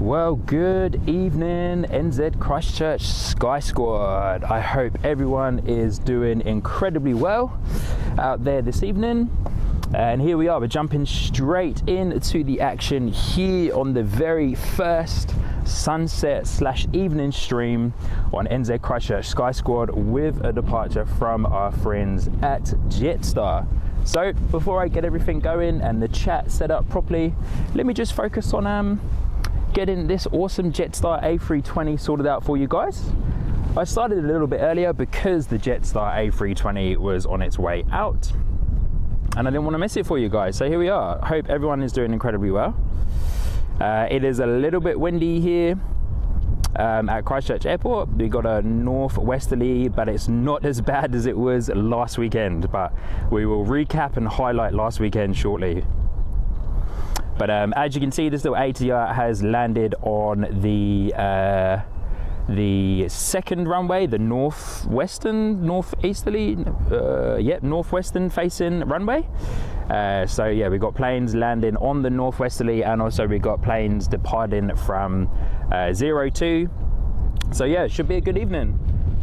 Well, good evening, Christchurch Sky Squad. I hope everyone is doing incredibly well out there this evening. And here we are, we're jumping straight into the action here on the very first sunset/evening stream on NZ Christchurch Sky Squad with a departure from our friends at Jetstar. So before I get everything going and the chat set up properly, let me just focus on getting this awesome Jetstar A320 sorted out for you guys. I started a little bit earlier because the Jetstar A320 was on its way out and I didn't want to miss it for you guys. So here we are. I hope everyone is doing incredibly well. It is a little bit windy here at Christchurch Airport. We got a northwesterly, but it's not as bad as it was last weekend, but we will recap and highlight last weekend shortly. But as you can see, this little ATR has landed on the second runway, the northwestern facing runway. So yeah, we've got planes landing on the northwesterly, and also we've got planes departing from 02. So yeah, it should be a good evening.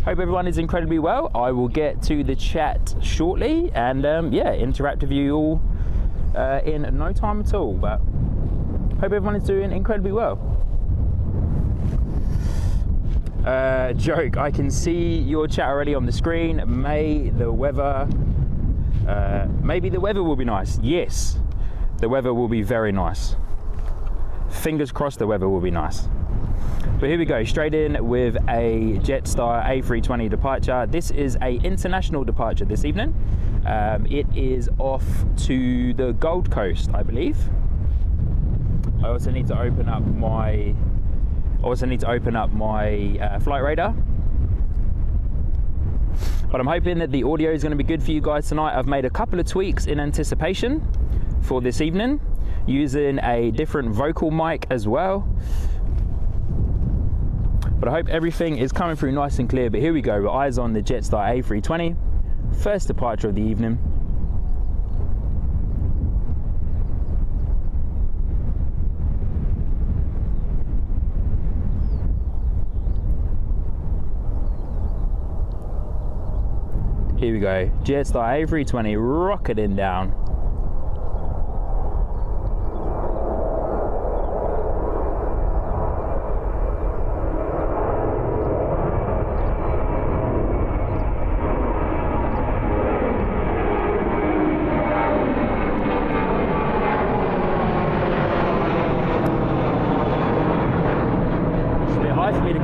Hope everyone is incredibly well. I will get to the chat shortly and yeah, interact with you all in no time at all, but hope everyone is doing incredibly well. Joke, I can see your chat already on the screen. Maybe the weather will be nice. Yes, the weather will be very nice. Fingers crossed the weather will be nice. But here we go, straight in with a Jetstar A320 departure. This is a international departure this evening. It is off to the Gold Coast, I believe. I also need to open up my flight radar. But I'm hoping that the audio is going to be good for you guys tonight. I've made a couple of tweaks in anticipation for this evening, using a different vocal mic as well. But I hope everything is coming through nice and clear. But here we go, with eyes on the Jetstar A320. First departure of the evening. Here we go, Jetstar A320 rocketing down.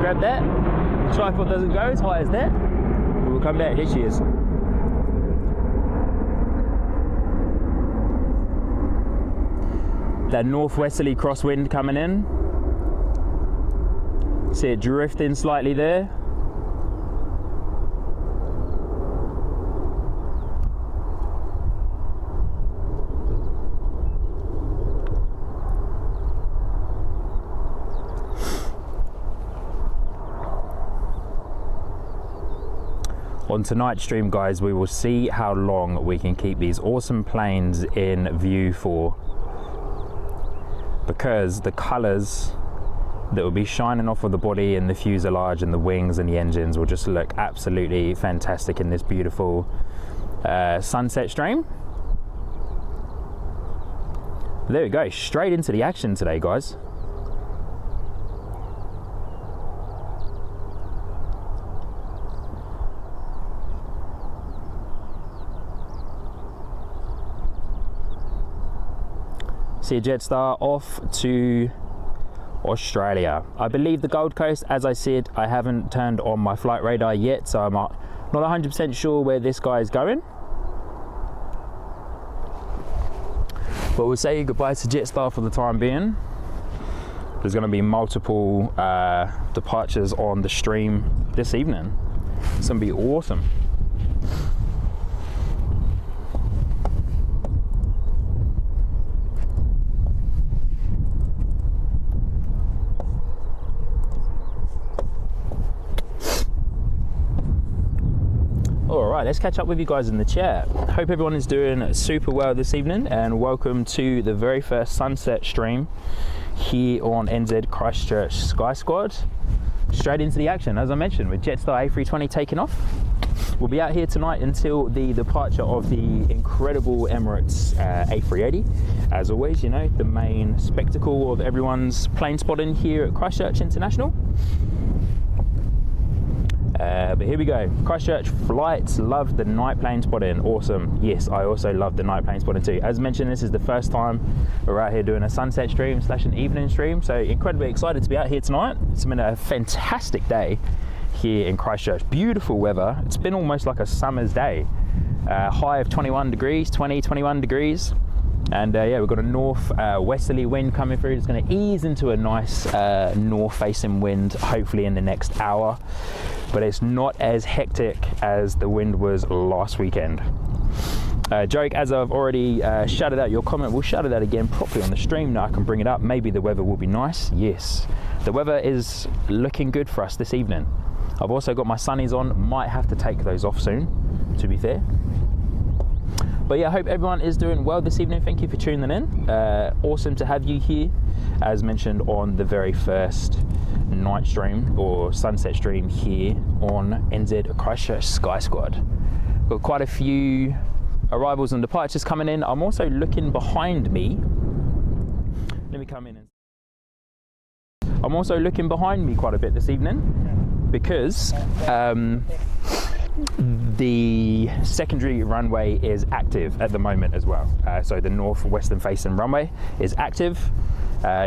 Grab that. The tripod doesn't go as high as that. We'll come back. Here she is. That northwesterly crosswind coming in. See it drifting slightly there. On tonight's stream, guys, we will see how long we can keep these awesome planes in view for, because the colors that will be shining off of the body and the fuselage and the wings and the engines will just look absolutely fantastic in this beautiful sunset stream. There we go, straight into the action today, guys. See a Jetstar off to Australia. I believe the Gold Coast. As I said, I haven't turned on my flight radar yet, so I'm not 100% sure where this guy is going. But we'll say goodbye to Jetstar for the time being. There's going to be multiple departures on the stream this evening. It's going to be awesome. Alright, let's catch up with you guys in the chat. Hope everyone is doing super well this evening, and welcome to the very first sunset stream here on NZ Christchurch Sky Squad. Straight into the action, as I mentioned, with Jetstar A320 taking off. We'll be out here tonight until the departure of the incredible Emirates A380. As always, you know, the main spectacle of everyone's plane spotting here at Christchurch International. But here we go. Christchurch flights, love the night plane spotting. Awesome. Yes, I also love the night plane spotting too. As mentioned, this is the first time we're out here doing a sunset stream / an evening stream. So incredibly excited to be out here tonight. It's been a fantastic day here in Christchurch. Beautiful weather. It's been almost like a summer's day. High of 21 degrees, 21 degrees. And yeah, we've got a north westerly wind coming through. It's going to ease into a nice north facing wind, hopefully in the next hour. But it's not as hectic as the wind was last weekend. Joke, as I've already shouted out your comment, we'll shout it out again properly on the stream. Now I can bring it up. Maybe the weather will be nice. Yes, the weather is looking good for us this evening. I've also got my sunnies on. Might have to take those off soon, to be fair. But yeah, I hope everyone is doing well this evening. Thank you for tuning in. Awesome to have you here, as mentioned, on the very first night stream or sunset stream here on NZ Christchurch Sky Squad. Got quite a few arrivals and departures coming in. I'm also looking behind me. Let me come in. I'm also looking behind me quite a bit this evening because the secondary runway is active at the moment as well. So the northwestern facing runway is active.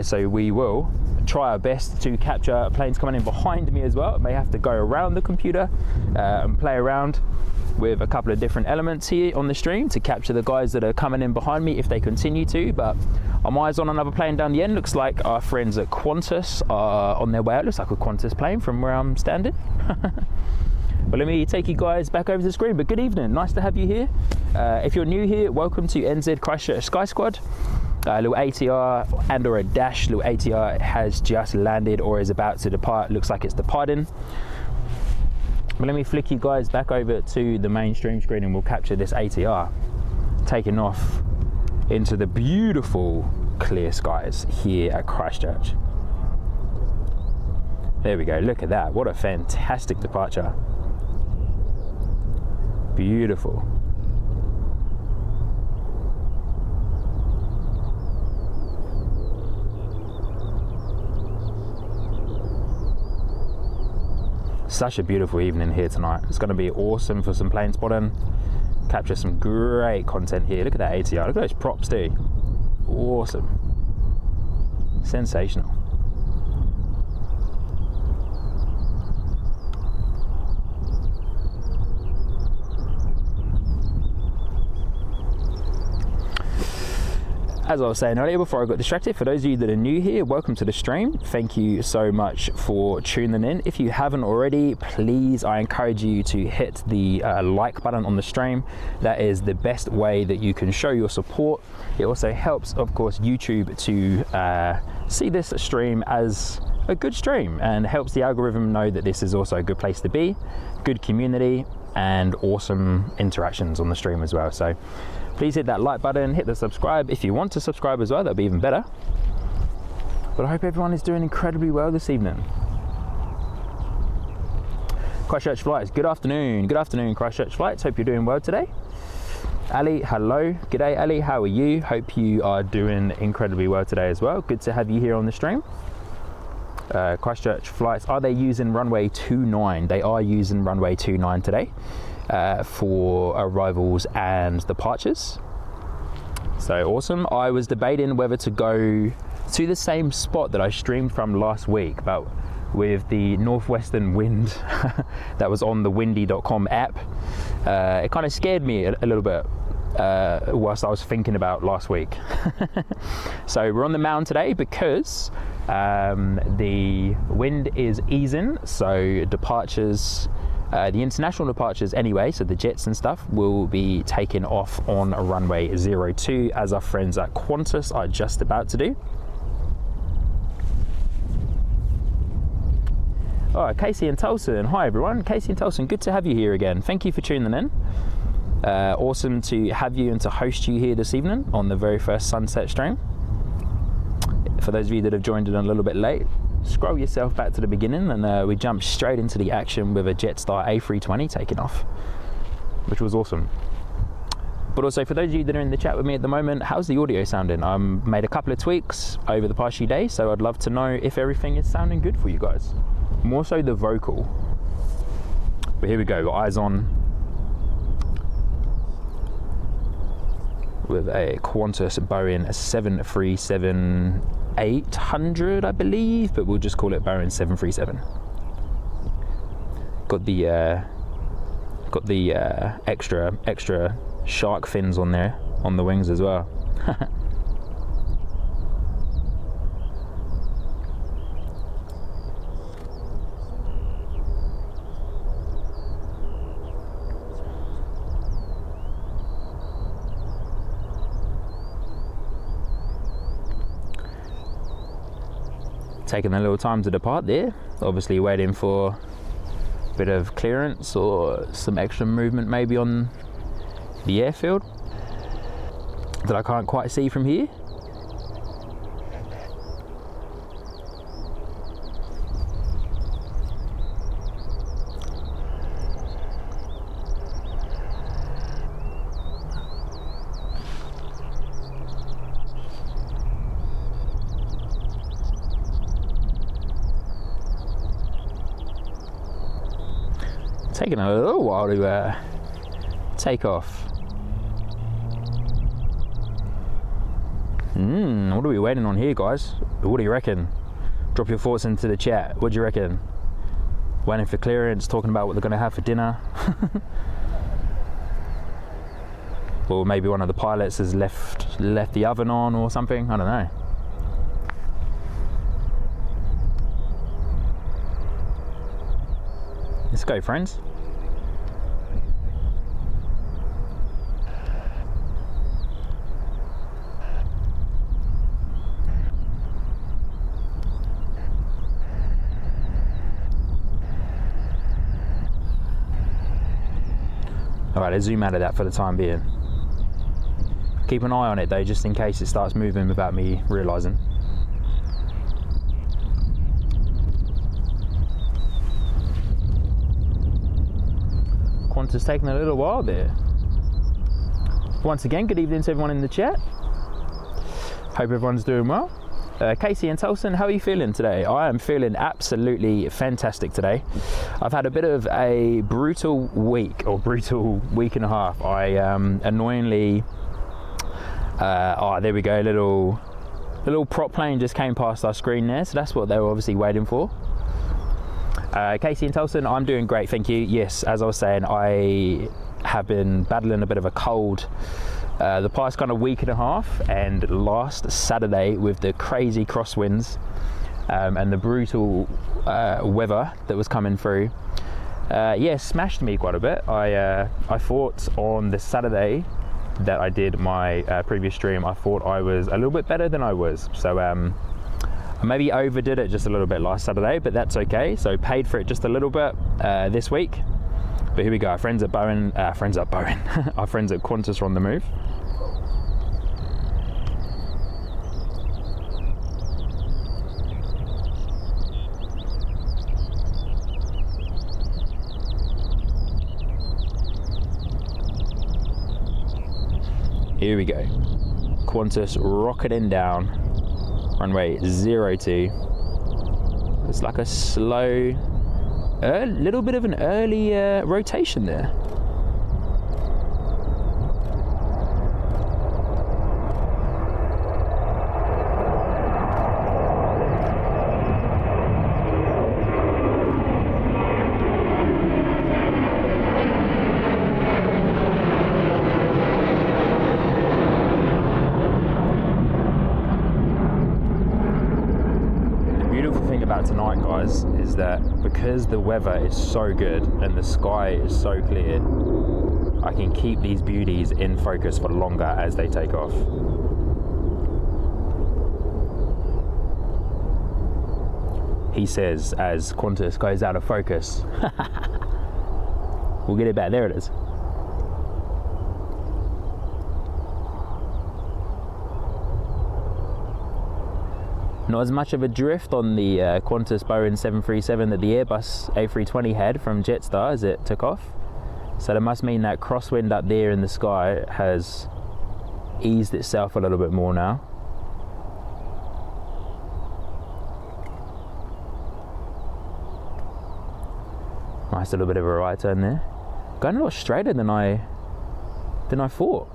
So we will try our best to capture planes coming in behind me as well. I may have to go around the computer and play around with a couple of different elements here on the stream to capture the guys that are coming in behind me if they continue to. But I'm eyes on another plane down the end. Looks like our friends at Qantas are on their way out. Looks like a Qantas plane from where I'm standing. But let me take you guys back over to the screen. But good evening, nice to have you here. If you're new here, welcome to NZ Christchurch Sky Squad. Little ATR and or a dash. Little ATR has just landed or is about to depart. Looks like it's departing. But let me flick you guys back over to the mainstream screen and we'll capture this ATR taking off into the beautiful clear skies here at Christchurch. There we go, look at that. What a fantastic departure. Beautiful. Such a beautiful evening here tonight. It's going to be awesome for some plane spotting. Capture some great content here. Look at that ATR. Look at those props too. Awesome. Sensational. As I was saying earlier before I got distracted, for those of you that are new here, welcome to the stream. Thank you so much for tuning in. If you haven't already, please, I encourage you to hit the like button on the stream. That is the best way that you can show your support. It also helps, of course, YouTube to see this stream as a good stream and helps the algorithm know that this is also a good place to be, good community, and awesome interactions on the stream as well. So please hit that like button, hit the subscribe. If you want to subscribe as well, that'd be even better. But I hope everyone is doing incredibly well this evening. Christchurch Flights, good afternoon. Good afternoon, Christchurch Flights. Hope you're doing well today. Ali, hello. G'day, Ali. How are you? Hope you are doing incredibly well today as well. Good to have you here on the stream. Christchurch Flights, are they using runway 29? They are using runway 29 today for arrivals and departures. So awesome. I was debating whether to go to the same spot that I streamed from last week, but with the northwestern wind that was on the windy.com app, it kind of scared me a little bit whilst I was thinking about last week. So we're on the mound today because the wind is easing, so departures, the international departures anyway, so the jets and stuff will be taken off on runway 02 as our friends at Qantas are just about to do. Oh, Casey and Tolson, hi everyone. Casey and Tolson, good to have you here again. Thank you for tuning in. Awesome to have you and to host you here this evening on the very first sunset stream. For those of you that have joined in a little bit late, scroll yourself back to the beginning, and we jumped straight into the action with a Jetstar A320 taking off, which was awesome. But also, for those of you that are in the chat with me at the moment, how's the audio sounding? I made a couple of tweaks over the past few days, so I'd love to know if everything is sounding good for you guys. More so the vocal. But here we go, eyes on with a Qantas Boeing 737-800, I believe, but we'll just call it Boeing 737. Got the extra shark fins on there on the wings as well. Taking a little time to depart there, obviously waiting for a bit of clearance or some extra movement maybe on the airfield that I can't quite see from here. Taking a little while to take off. What are we waiting on here, guys? What do you reckon? Drop your thoughts into the chat. What do you reckon? Waiting for clearance, talking about what they're going to have for dinner. Or maybe one of the pilots has left the oven on or something. I don't know. Let's go, friends. Alright, let's zoom out of that for the time being. Keep an eye on it though, just in case it starts moving without me realising. Qantas taking a little while there. Once again, good evening to everyone in the chat. Hope everyone's doing well. Casey and Tolson, how are you feeling today? I am feeling absolutely fantastic today. I've had a bit of a brutal week and a half. I annoyingly, there we go, little prop plane just came past our screen there, so that's what they were obviously waiting for. Casey and Tolson, I'm doing great, thank you. Yes, as I was saying, I have been battling a bit of a cold the past kind of week and a half, and last Saturday with the crazy crosswinds and the brutal weather that was coming through, smashed me quite a bit. I thought on the Saturday that I did my previous stream, I thought I was a little bit better than I was, so I maybe overdid it just a little bit last Saturday, but that's okay. So paid for it just a little bit this week. But here we go, our friends at Qantas are on the move. Here we go, Qantas rocketing down, runway 02. It's like a slow, little bit of an early rotation there. Tonight, guys, is that because the weather is so good and the sky is so clear, I can keep these beauties in focus for longer as they take off. He says as Qantas goes out of focus. We'll get it back. There it is. Not as much of a drift on the Qantas Boeing 737 that the Airbus A320 had from Jetstar as it took off. So that must mean that crosswind up there in the sky has eased itself a little bit more now. Nice little bit of a right turn there. Going a lot straighter than I thought.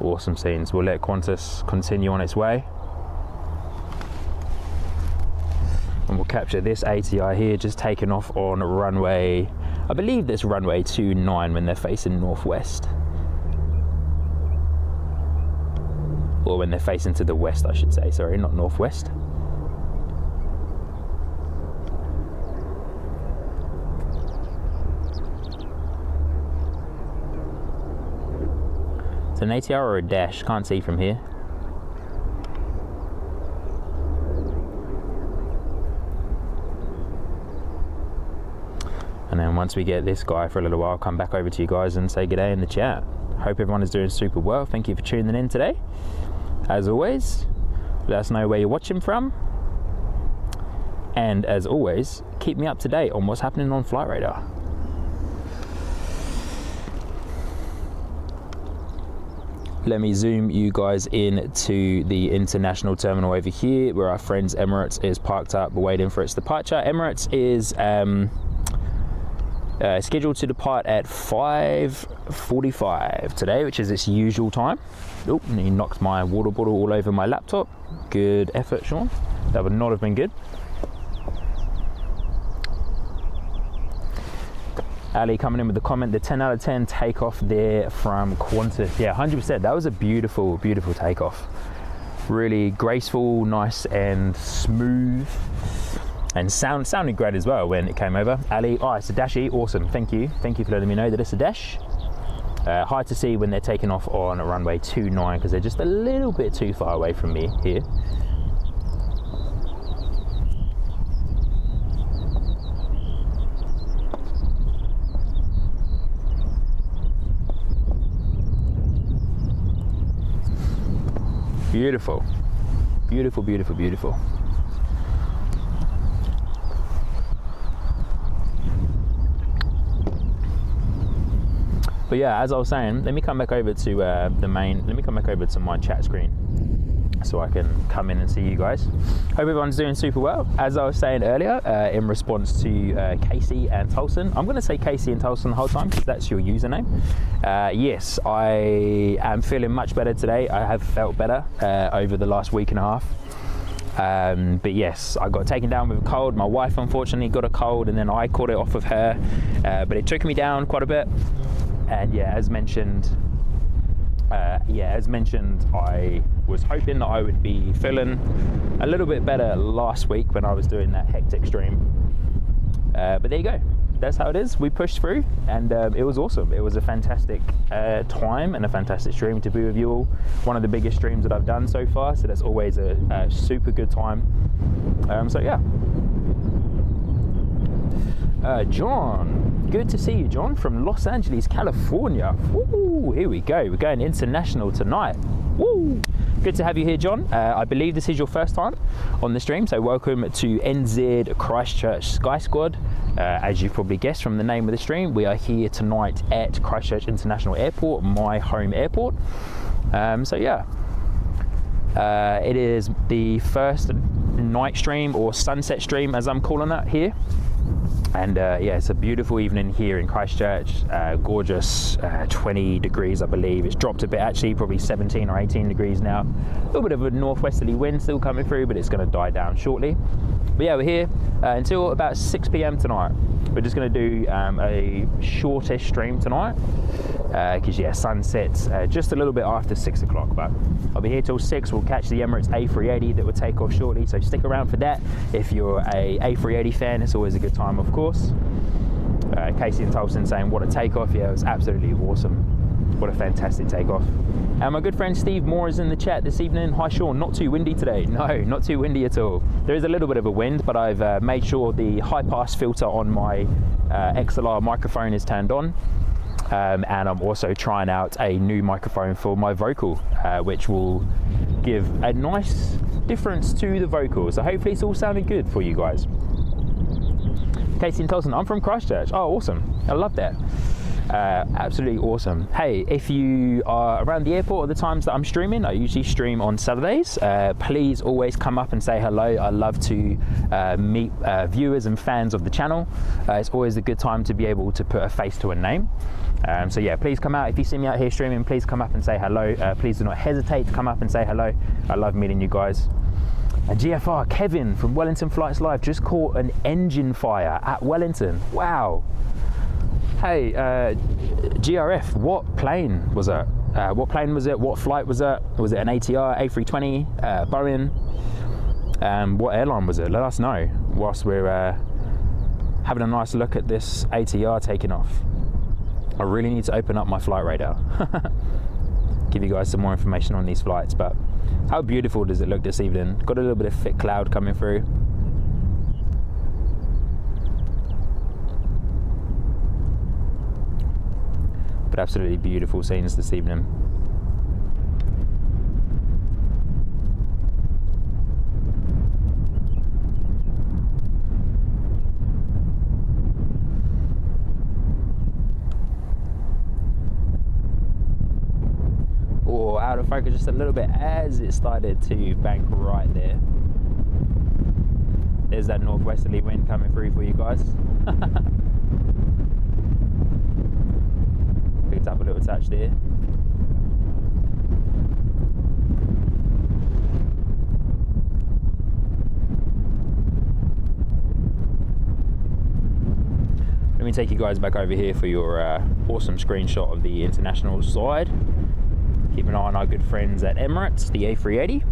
Awesome scenes. We'll let Qantas continue on its way. And we'll capture this ATI here, just taking off on runway, I believe this runway 29 when they're facing northwest. Or when they're facing to the west, I should say, sorry, not northwest. It's an ATR or a dash, can't see from here. And then once we get this guy for a little while, I'll come back over to you guys and say g'day in the chat. Hope everyone is doing super well. Thank you for tuning in today. As always, let us know where you're watching from. And as always, keep me up to date on what's happening on Flight Radar. Let me zoom you guys in to the international terminal over here where our friends Emirates is parked up waiting for its departure. Emirates is scheduled to depart at 5:45 today, which is its usual time. Oh, and he knocked my water bottle all over my laptop. Good effort, Sean. That would not have been good. Ali coming in with the comment, the 10 out of 10 takeoff there from Qantas. Yeah, 100%. That was a beautiful, beautiful takeoff. Really graceful, nice and smooth. And sounded great as well when it came over. Ali, oh, it's a Dashi, awesome, thank you. Thank you for letting me know that it's a Dash. Hard to see when they're taking off on runway 29 because they're just a little bit too far away from me here. Beautiful, beautiful, beautiful, beautiful. But yeah, as I was saying, let me come back over to my chat screen so I can come in and see you guys. Hope everyone's doing super well. As I was saying earlier, in response to Casey and Tolson, I'm going to say Casey and Tolson the whole time because that's your username. Yes, I am feeling much better today. I have felt better over the last week and a half. But yes, I got taken down with a cold. My wife unfortunately got a cold and then I caught it off of her. But it took me down quite a bit. And yeah, as mentioned, I was hoping that I would be feeling a little bit better last week when I was doing that hectic stream. But there you go. That's how it is. We pushed through and it was awesome. It was a fantastic time and a fantastic stream to be with you all. One of the biggest streams that I've done so far, so that's always a super good time. So yeah. John, good to see you, John, from Los Angeles, California. Woo, here we go. We're going international tonight. Woo! Good to have you here, John. I believe this is your first time on the stream, so welcome to NZ Christchurch Sky Squad. As you've probably guessed from the name of the stream, we are here tonight at Christchurch International Airport, my home airport. So yeah, it is the first night stream or sunset stream, as I'm calling it here. And yeah, it's a beautiful evening here in Christchurch, gorgeous, 20 degrees I believe. It's dropped a bit actually, probably 17 or 18 degrees now. A little bit of a northwesterly wind still coming through, but it's going to die down shortly. But yeah, we're here until about 6 p.m. tonight. We're just going to do a shortish stream tonight because yeah, sun sets just a little bit after 6 o'clock, but I'll be here till 6. We'll catch the Emirates A380 that will take off shortly, so stick around for that. If you're a A380 fan, it's always a good time, of course. Casey and Tolson saying what a takeoff. Yeah, it was absolutely awesome. What a fantastic takeoff. And my good friend Steve Moore is in the chat this evening. Hi Sean, not too windy today. No, not too windy at all. There is a little bit of a wind, but I've made sure the high pass filter on my XLR microphone is turned on. and I'm also trying out a new microphone for my vocal, which will give a nice difference to the vocal. So hopefully it's all sounding good for you guys. Casey and Tolson, I'm from Christchurch. Oh, awesome. I love that. Absolutely awesome. Hey, if you are around the airport at the times that I'm streaming, I usually stream on Saturdays. Please always come up and say hello. I love to meet viewers and fans of the channel. It's always a good time to be able to put a face to a name. So yeah, please come out. If you see me out here streaming, please come up and say hello. Please do not hesitate to come up and say hello. I love meeting you guys. And GFR, Kevin from Wellington Flights Live just caught an engine fire at Wellington. Wow. Hey, GRF, what plane was it? What plane was it? What flight was it? Was it an ATR, A320, Boeing? What airline was it? Let us know whilst we're having a nice look at this ATR taking off. I really need to open up my flight radar. Give you guys some more information on these flights, but how beautiful does it look this evening? Got a little bit of thick cloud coming through. But absolutely beautiful scenes this evening. Oh, out of focus just a little bit as it started to bank right there. There's that northwesterly wind coming through for you guys. Picked up a little touch there. Let me take you guys back over here for your awesome screenshot of the international side. Keep an eye on our good friends at Emirates, the A380.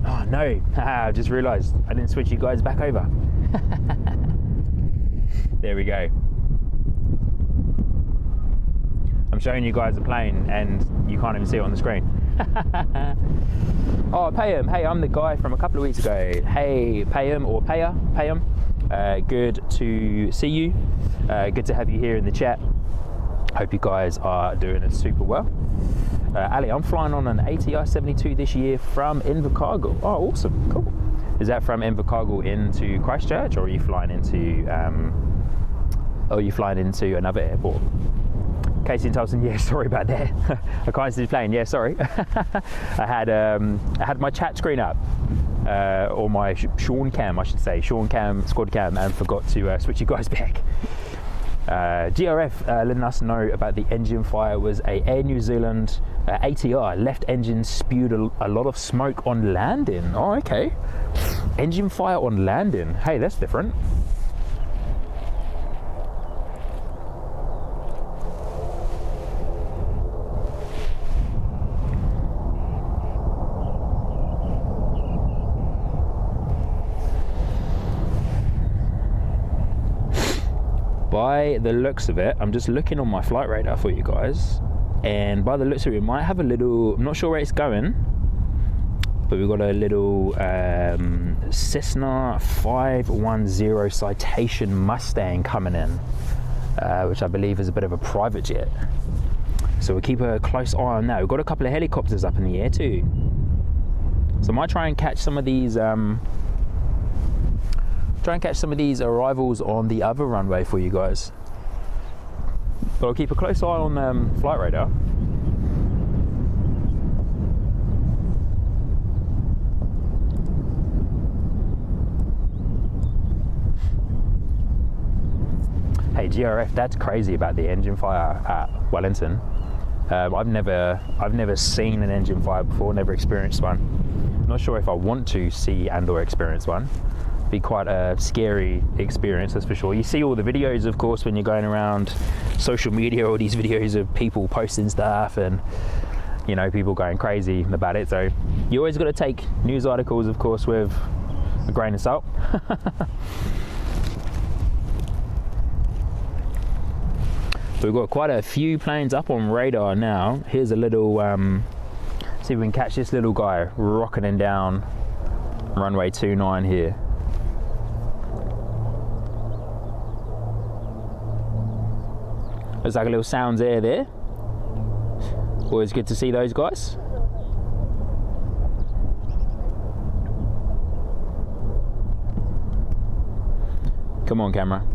Oh no, I just realised I didn't switch you guys back over. There we go. I'm showing you guys the plane and you can't even see it on the screen. Oh, Payam, hey, I'm the guy from a couple of weeks ago. Hey, Payam or Payam, good to see you. Good to have you here in the chat. Hope you guys are doing it super well. Ali, I'm flying on an ATR 72 this year from Invercargill. Oh, awesome, cool. Is that from Invercargill into Christchurch, or are you flying into another airport? Casey and Tolson, yeah, sorry about that. I can't see the plane. Yeah, sorry. I had my chat screen up, or my Sean cam, I should say, Sean cam, squad cam, and forgot to switch you guys back. GRF letting us know about the engine fire was a Air New Zealand ATR. Left engine spewed a lot of smoke on landing. Oh, okay. Engine fire on landing. Hey, that's different. By the looks of it, I'm just looking on my flight radar for you guys, and by the looks of it, might have a little, I'm not sure where it's going, but we've got a little Cessna 510 Citation Mustang coming in, which I believe is a bit of a private jet. So we'll keep a close eye on that. We've got a couple of helicopters up in the air too. So I might try and catch some of these arrivals on the other runway for you guys. But I'll keep a close eye on flight radar. Hey GRF, that's crazy about the engine fire at Wellington. I've never seen an engine fire before, never experienced one. I'm not sure if I want to see and or experience one. Be quite a scary experience, that's for sure. You see all the videos, of course, when you're going around social media, all these videos of people posting stuff and, you know, people going crazy about it. So you always got to take news articles, of course, with a grain of salt. We've got quite a few planes up on radar now. Here's a little, see if we can catch this little guy rocketing down runway 29 here. Looks like a little Sounds Air there. Always good to see those guys. Come on, camera.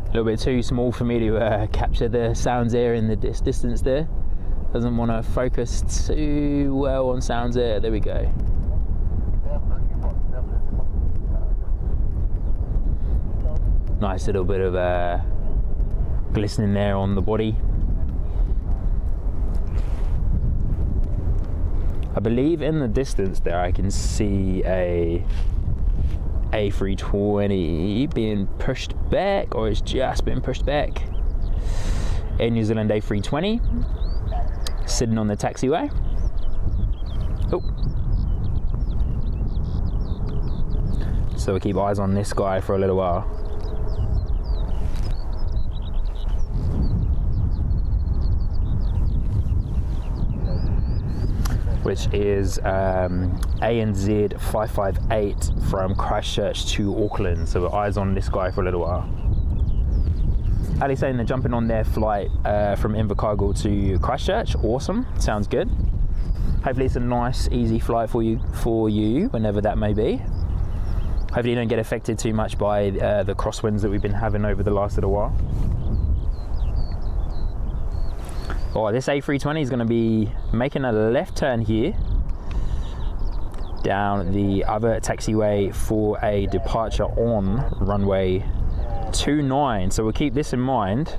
A little bit too small for me to capture the Sounds Air in the distance there. Doesn't want to focus too well on Sounds Air. There we go. Nice little bit of glistening there on the body. I believe in the distance there I can see a A320 being pushed back, or it's just been pushed back. Air New Zealand A320 sitting on the taxiway. Oh. So we'll keep eyes on this guy for a little while. Which is ANZ 558 from Christchurch to Auckland. So we're eyes on this guy for a little while. Ali's saying they're jumping on their flight from Invercargill to Christchurch. Awesome, sounds good. Hopefully it's a nice, easy flight for you whenever that may be. Hopefully you don't get affected too much by the crosswinds that we've been having over the last little while. Oh, this A320 is going to be making a left turn here down the other taxiway for a departure on runway 29. So we'll keep this in mind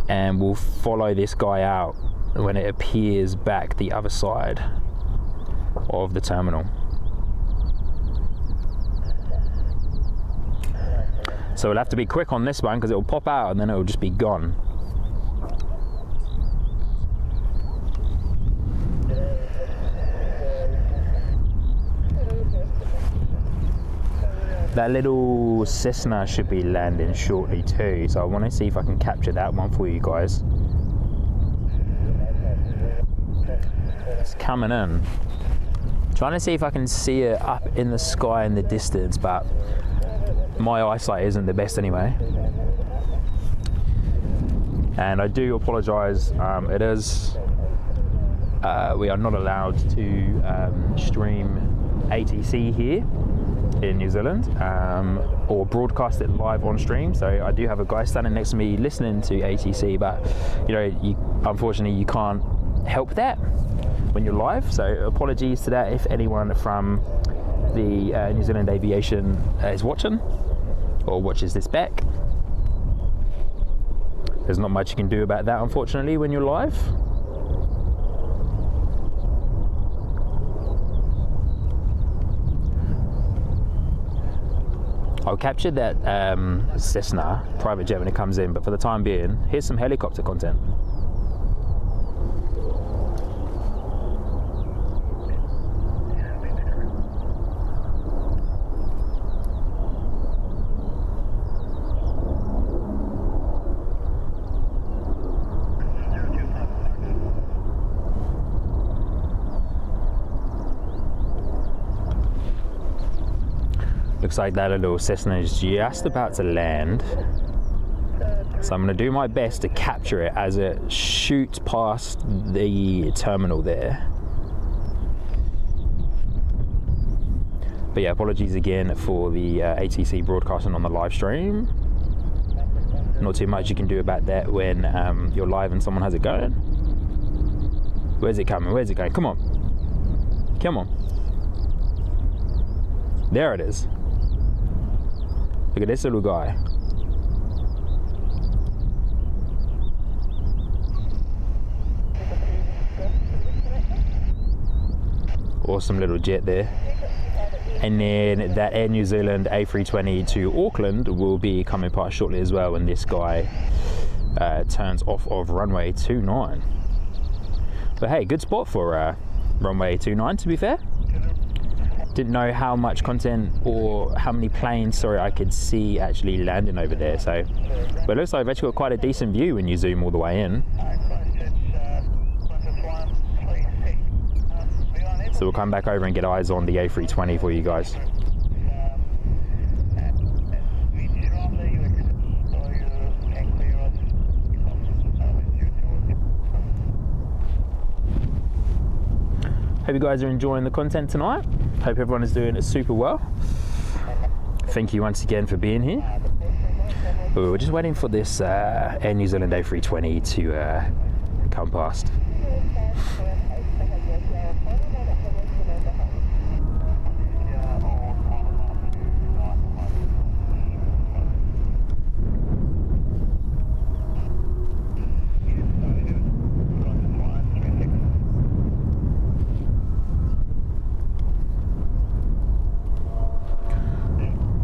and we'll follow this guy out when it appears back the other side of the terminal. So we'll have to be quick on this one because it will pop out and then it will just be gone. That little Cessna should be landing shortly too, so I want to see if I can capture that one for you guys. It's coming in. Trying to see if I can see it up in the sky in the distance, but my eyesight isn't the best anyway. And I do apologise, it is, we are not allowed to stream ATC here in New Zealand or broadcast it live on stream. So I do have a guy standing next to me listening to ATC, but you know, unfortunately you can't help that when you're live. So apologies to that if anyone from the New Zealand Aviation is watching or watches this back. There's not much you can do about that, unfortunately, when you're live. I'll capture that Cessna private jet when it comes in, but for the time being, here's some helicopter content. Looks like that little Cessna is just about to land. So I'm going to do my best to capture it as it shoots past the terminal there. But yeah, apologies again for the ATC broadcasting on the live stream. Not too much you can do about that when you're live and someone has it going. Where's it coming? Where's it going? Come on. Come on. There it is. Look at this little guy. Awesome little jet there. And then that Air New Zealand A320 to Auckland will be coming past shortly as well when this guy turns off of runway 29. But hey, good spot for runway 29, to be fair. Didn't know how much content or how many planes, sorry, I could see actually landing over there. So, but it looks like I've actually got quite a decent view when you zoom all the way in. So we'll come back over and get eyes on the A320 for you guys. Hope you guys are enjoying the content tonight. Hope everyone is doing it super well. Thank you once again for being here. But we're just waiting for this Air New Zealand A320 to come past.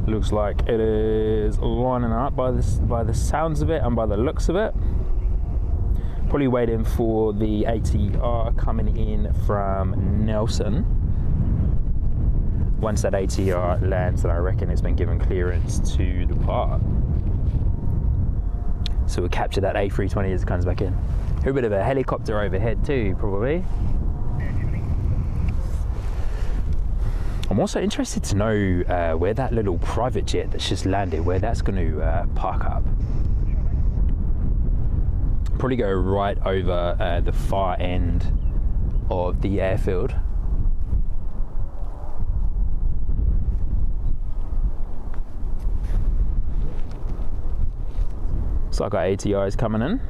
Looks like it is lining up by the sounds of it and by the looks of it. Probably waiting for the ATR coming in from Nelson. Once that ATR lands, then I reckon it's been given clearance to depart. So we'll capture that A320 as it comes back in. A bit of a helicopter overhead too, probably. I'm also interested to know where that little private jet that's just landed, where that's going to park up. Probably go right over the far end of the airfield. Looks like our ATR is coming in.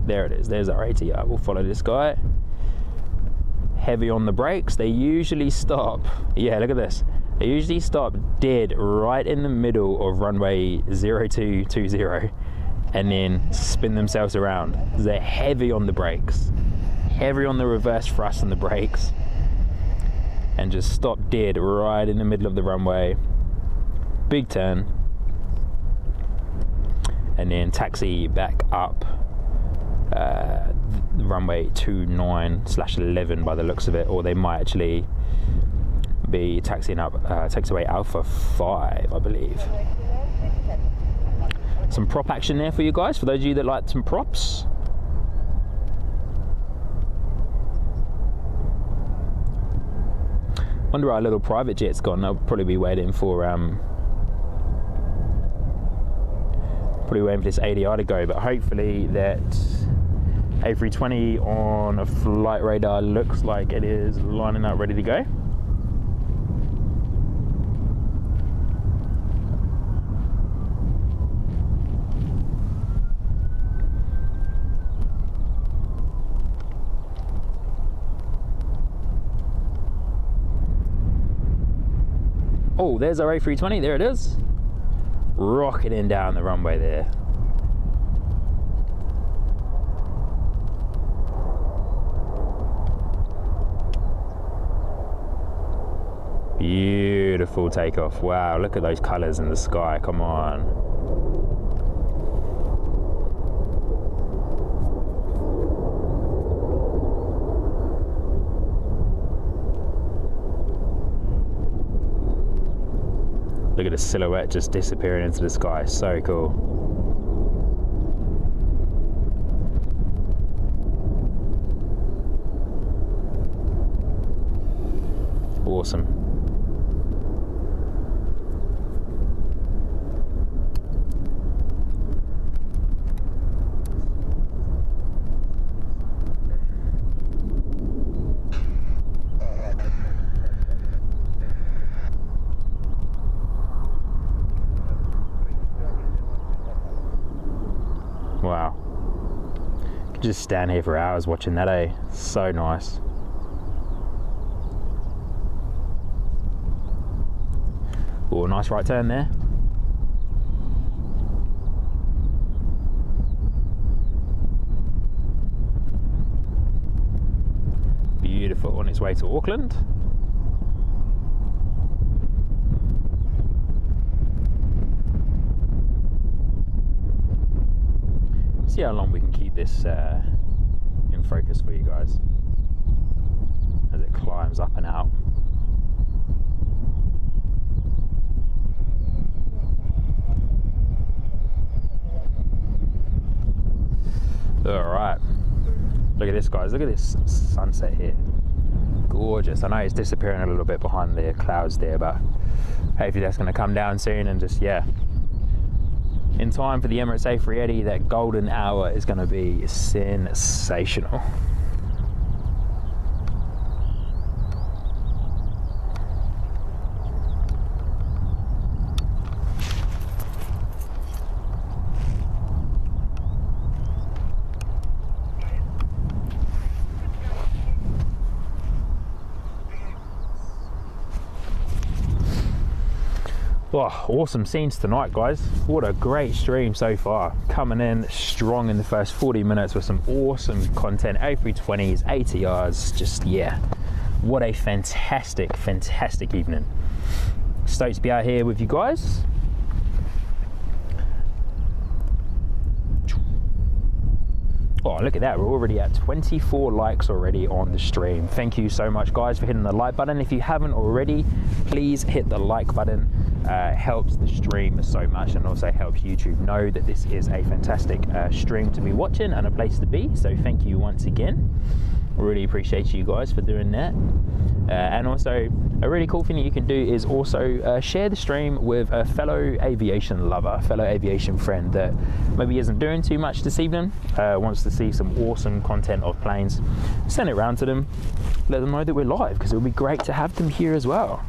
There it is, there's our ATR. We'll follow this guy. Heavy on the brakes. They usually stop, yeah, look at this. They usually stop dead right in the middle of runway 0220 and then spin themselves around. They're heavy on the brakes, heavy on the reverse thrust and the brakes, and just stop dead right in the middle of the runway. Big turn, and then taxi back up runway 29/11 by the looks of it, or they might actually be taxiing up taxiway Alpha 5, I believe. Some prop action there for you guys, for those of you that like some props. Wonder where our little private jet's gone. They'll probably be waiting for this ADR to go, but hopefully that A320 on a flight radar looks like it is lining up ready to go. Oh, there's our A320, there it is. Rocketing down the runway there. Beautiful takeoff. Wow, look at those colours in the sky, come on. Look at the silhouette just disappearing into the sky, so cool. Awesome. Wow. Could just stand here for hours watching that, eh? So nice. Oh, nice right turn there. Beautiful, on its way to Auckland. see how long we can keep this in focus for you guys as it climbs up and out. Alright, look at this guys, look at this sunset here. Gorgeous. I know it's disappearing a little bit behind the clouds there, but hopefully that's going to come down soon, and just, yeah, in time for the Emirates A380, that golden hour is going to be sensational. Oh, awesome scenes tonight, guys. What a great stream so far. Coming in strong in the first 40 minutes with some awesome content. A320s, ATRs, just, yeah, what a fantastic, fantastic evening. Stoked to be out here with you guys. Oh, look at that, we're already at 24 likes already on the stream. Thank you so much, guys, for hitting the like button. If you haven't already, please hit the like button. Helps the stream so much, and also helps YouTube know that this is a fantastic stream to be watching and a place to be. So thank you once again. Really appreciate you guys for doing that. And also, a really cool thing that you can do is also share the stream with a fellow aviation lover, fellow aviation friend that maybe isn't doing too much this evening, wants to see some awesome content of planes. Send it around to them, let them know that we're live, because it would be great to have them here as well.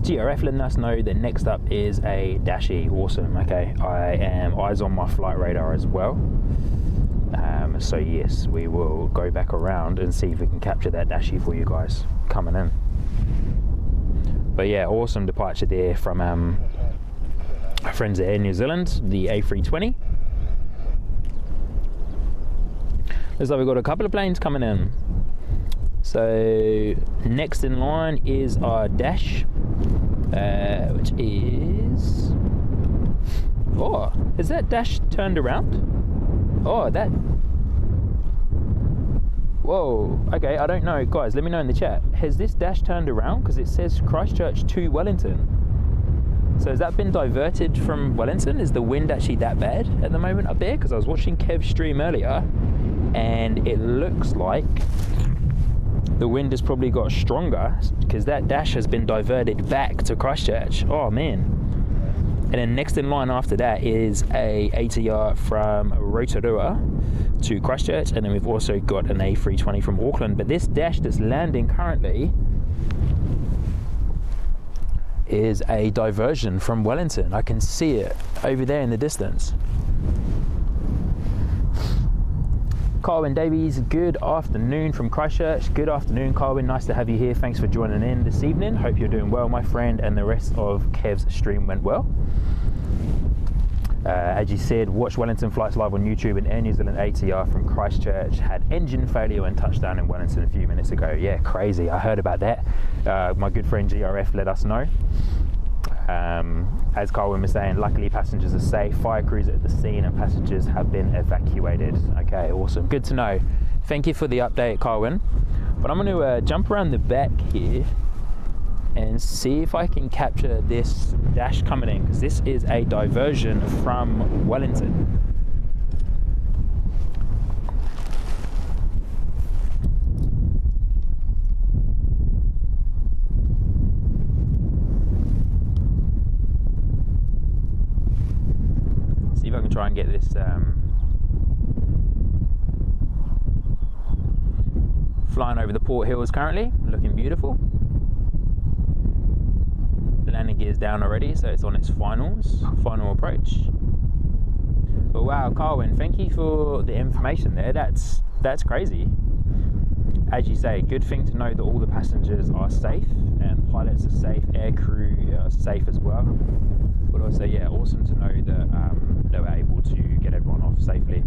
GRF letting us know that next up is a Dashi. Awesome. Okay, I am eyes on my flight radar as well. So yes, we will go back around and see if we can capture that Dashi for you guys coming in. But yeah, awesome departure there from our friends at Air New Zealand, the A320. Looks like we've got a couple of planes coming in. So next in line is our Dash, which is, oh, is that Dash turned around? Oh, that, whoa, okay, I don't know, guys, let me know in the chat. Has this Dash turned around? Because it says Christchurch to Wellington. So has that been diverted from Wellington? Is the wind actually that bad at the moment up there? Because I was watching Kev's stream earlier, and it looks like the wind has probably got stronger, because that Dash has been diverted back to Christchurch. Oh man. And then next in line after that is a ATR from Rotorua to Christchurch, and then we've also got an A320 from Auckland. But this Dash that's landing currently is a diversion from Wellington. I can see it over there in the distance. Carwin Davies, good afternoon from Christchurch. Good afternoon, Carwin. Nice to have you here. Thanks for joining in this evening. Hope you're doing well, my friend, and the rest of Kev's stream went well. As you said, watch Wellington flights live on YouTube, and Air New Zealand ATR from Christchurch had engine failure when touchdown in Wellington a few minutes ago. Yeah, crazy. I heard about that. My good friend GRF let us know. As Carwin was saying, luckily passengers are safe, fire crews at the scene, and passengers have been evacuated. Okay, awesome, good to know. Thank you for the update, Carwin. But I'm going to jump around the back here and see if I can capture this Dash coming in, because this is a diversion from Wellington. See if I can try and get this flying over the Port Hills currently, looking beautiful. The landing gear's down already, so it's on its final approach. But wow, Carwin, thank you for the information there. That's crazy. As you say, good thing to know that all the passengers are safe and pilots are safe, air crew are safe as well. But also, yeah, awesome to know that they were able to get everyone off safely.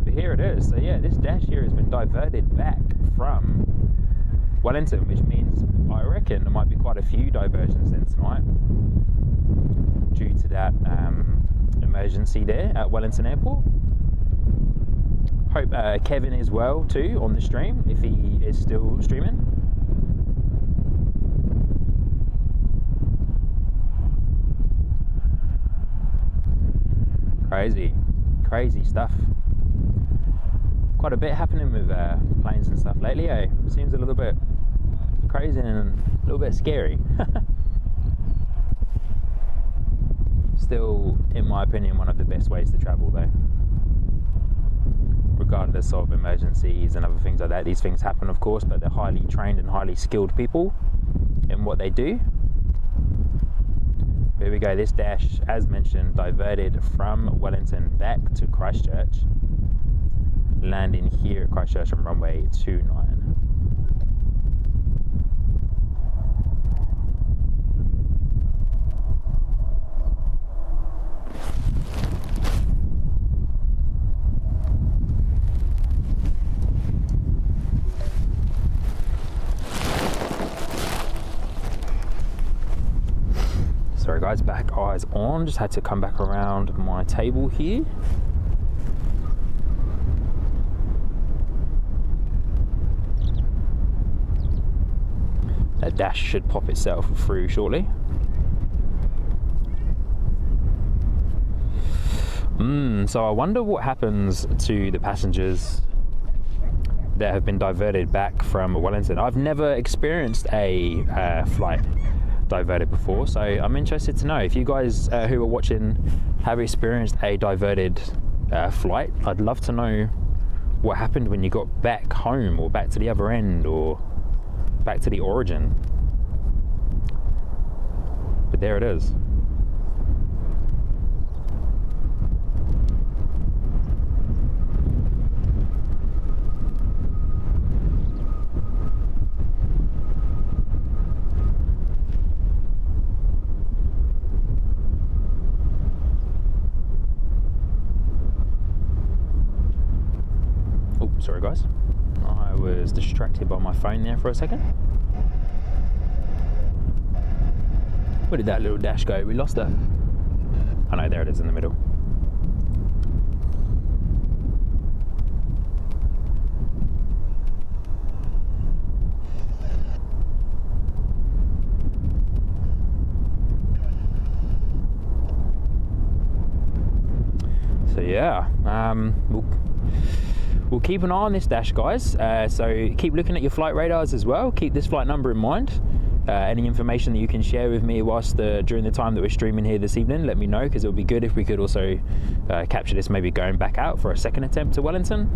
But here it is. So yeah, this dash here has been diverted back from Wellington, which means I reckon there might be quite a few diversions then tonight due to that emergency there at Wellington Airport. Hope Kevin is well too on the stream, if he is still streaming. Crazy stuff. Quite a bit happening with planes and stuff lately, eh? Seems a little bit crazy and a little bit scary. Still, in my opinion, one of the best ways to travel though. Regardless of emergencies and other things like that, these things happen of course, but they're highly trained and highly skilled people in what they do. Here we go, this dash, as mentioned, diverted from Wellington back to Christchurch, landing here at Christchurch on runway 29. Sorry guys, back eyes on, just had to come back around my table here. That dash should pop itself through shortly. So I wonder what happens to the passengers that have been diverted back from Wellington. I've never experienced a flight diverted before, so I'm interested to know if you guys who are watching have experienced a diverted flight. I'd love to know what happened when you got back home, or back to the other end, or back to the origin. But there it is. Sorry guys, I was distracted by my phone there for a second. Where did that little dash go? We lost her. Oh no, there it is in the middle. So yeah, we'll keep an eye on this dash, guys. So keep looking at your flight radars as well. Keep this flight number in mind. Any information that you can share with me whilst during the time that we're streaming here this evening, let me know, because it would be good if we could also capture this maybe going back out for a second attempt to Wellington.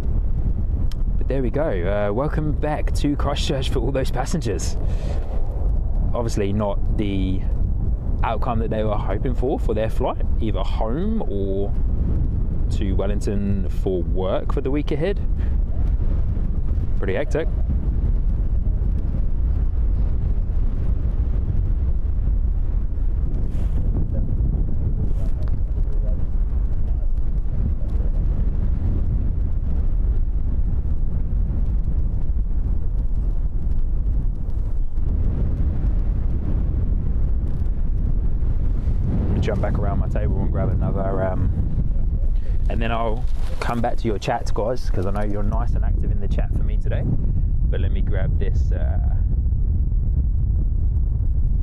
But there we go. Welcome back to Christchurch for all those passengers. Obviously not the outcome that they were hoping for their flight, either home or to Wellington for work for the week ahead. Pretty hectic. Jump back around my table and grab another and then I'll come back to your chats, guys, because I know you're nice and active in the chat for me today. But let me grab this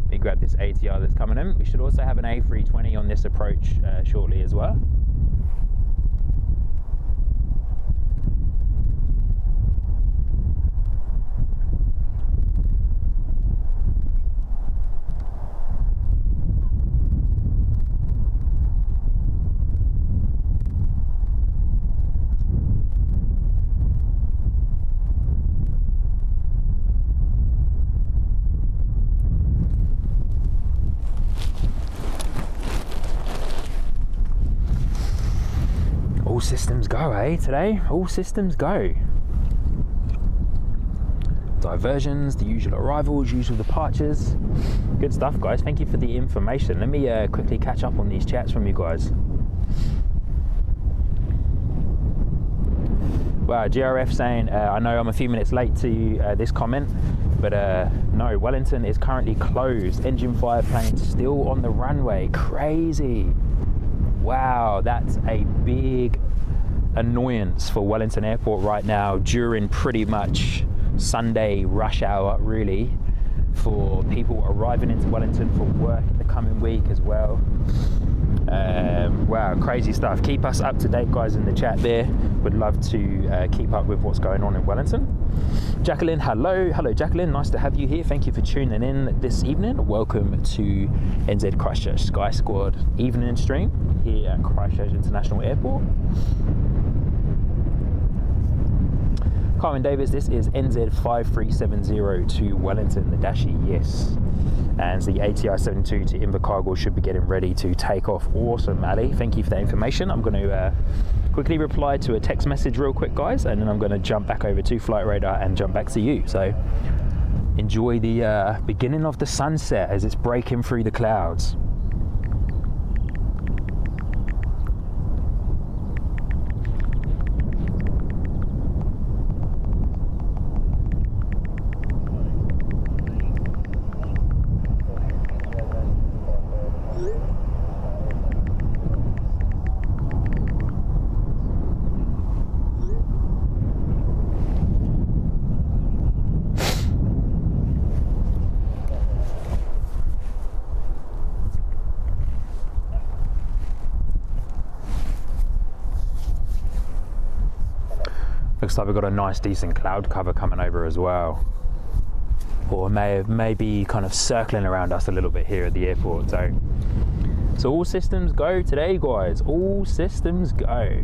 ATR that's coming in. We should also have an A320 on this approach shortly as well. All systems go, eh, today? All systems go. Diversions, the usual arrivals, usual departures. Good stuff, guys. Thank you for the information. Let me quickly catch up on these chats from you guys. Wow, GRF saying, I know I'm a few minutes late to this comment, but no, Wellington is currently closed. Engine fire plane still on the runway. Crazy. Wow, that's a big annoyance for Wellington Airport right now during pretty much Sunday rush hour, really, for people arriving into Wellington for work in the coming week as well. Wow, crazy stuff. Keep us up to date, guys, in the chat there. Would love to keep up with what's going on in Wellington. Jacqueline, hello Jacqueline, nice to have you here. Thank you for tuning in this evening. Welcome to NZ Christchurch Sky Squad evening stream here at Christchurch International Airport. Carmen Davis, this is NZ 5370 to Wellington, the Dashi, yes. And the ATI 72 to Invercargill should be getting ready to take off. Awesome, Ali, thank you for that information. I'm going to quickly reply to a text message real quick, guys, and then I'm going to jump back over to Flight Radar and jump back to you. So enjoy the beginning of the sunset as it's breaking through the clouds. Looks like we've got a nice decent cloud cover coming over as well, or maybe kind of circling around us a little bit here at the airport. So all systems go today, guys, all systems go,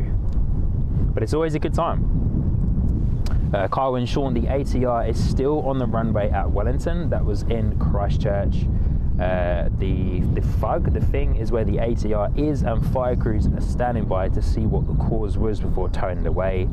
but it's always a good time. Kyle and Sean, the ATR is still on the runway at Wellington. That was in Christchurch. The thing is where the ATR is, and fire crews are standing by to see what the cause was before towing it away.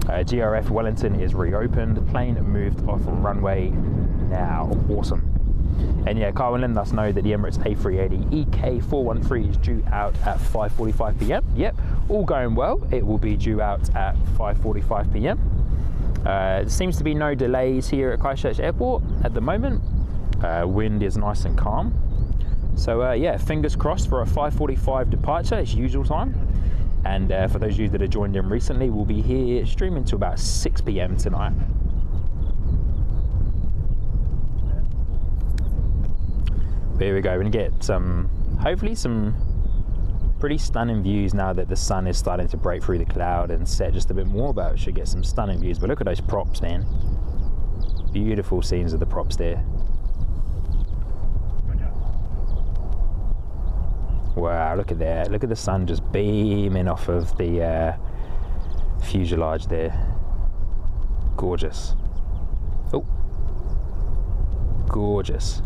GRF Wellington is reopened. The plane moved off runway now. Awesome. And yeah, Carwin letting us know that the Emirates A380 EK413 is due out at 5:45 p.m. Yep, all going well. It will be due out at 5:45 p.m. There seems to be no delays here at Christchurch Airport at the moment. Wind is nice and calm. So yeah, fingers crossed for a 5:45 departure. It's usual time. And for those of you that have joined in recently, we'll be here streaming to about 6 p.m. tonight. But here we go. We're gonna get hopefully some pretty stunning views now that the sun is starting to break through the cloud and set just a bit more. But we should get some stunning views. But look at those props, man. Beautiful scenes of the props there. Wow, look at that. Look at the sun just beaming off of the fuselage there. Gorgeous. Oh, gorgeous.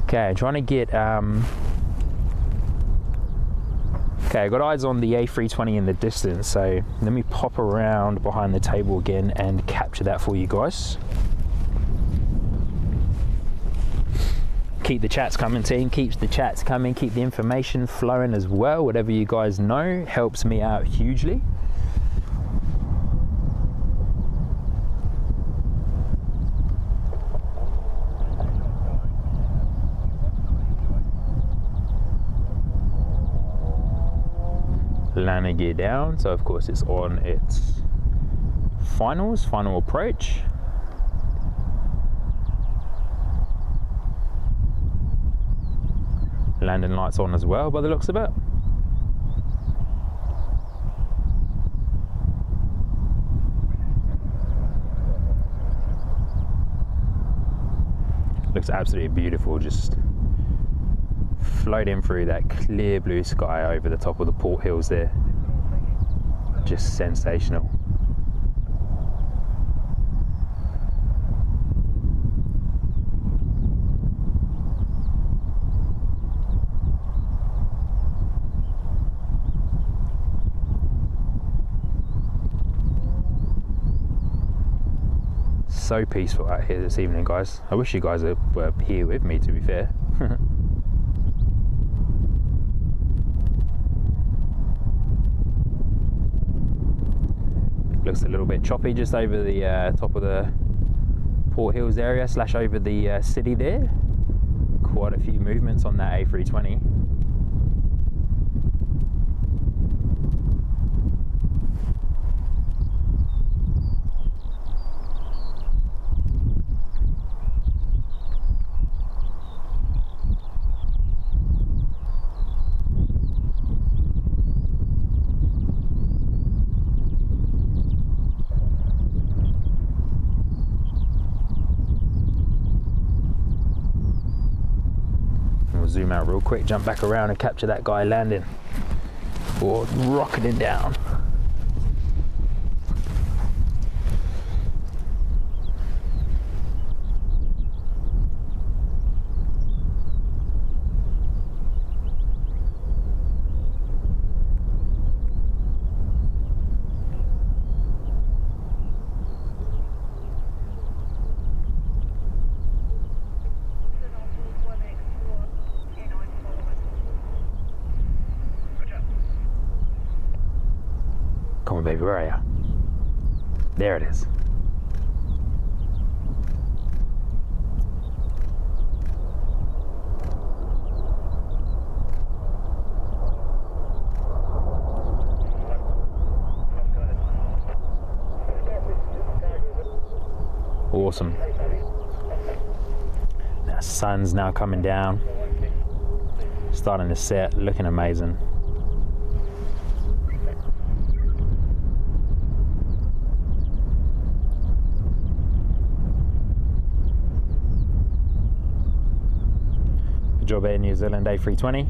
Okay, I'm trying to get okay, I got eyes on the A320 in the distance, so let me pop around behind the table again and capture that for you guys. Keep the chats coming, team. Keeps the chats coming. Keep the information flowing as well. Whatever you guys know helps me out hugely. Landing gear down, so of course it's on its final approach. Landing lights on as well by the looks of it. Looks absolutely beautiful, just floating through that clear blue sky over the top of the Port Hills there. Just sensational. So peaceful out here this evening, guys. I wish you guys were here with me, to be fair. Looks a little bit choppy just over the top of the Port Hills area / over the city there. Quite a few movements on that A320. Zoom out real quick, jump back around and capture that guy landing or rocketing down. Come on, baby, where are you? There it is. Awesome. The sun's now coming down, starting to set, looking amazing. Good job, Air New Zealand A320.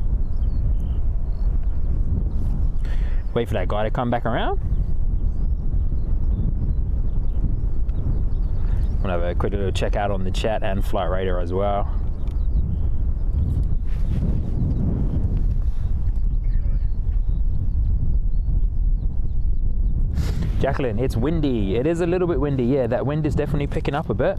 Wait for that guy to come back around. I'm gonna have a quick little check out on the chat and flight radar as well. Jacqueline, it's windy. It is a little bit windy. Yeah, that wind is definitely picking up a bit.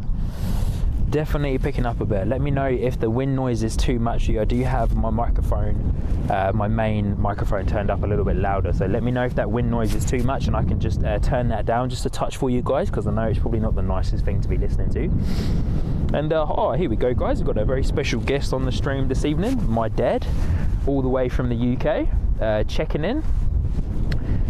Definitely picking up a bit. Let me know if the wind noise is too much. I do have my microphone, my main microphone turned up a little bit louder. So let me know if that wind noise is too much and I can just turn that down just a touch for you guys, because I know it's probably not the nicest thing to be listening to. And oh, here we go, guys. We've got a very special guest on the stream this evening. My dad, all the way from the UK, checking in,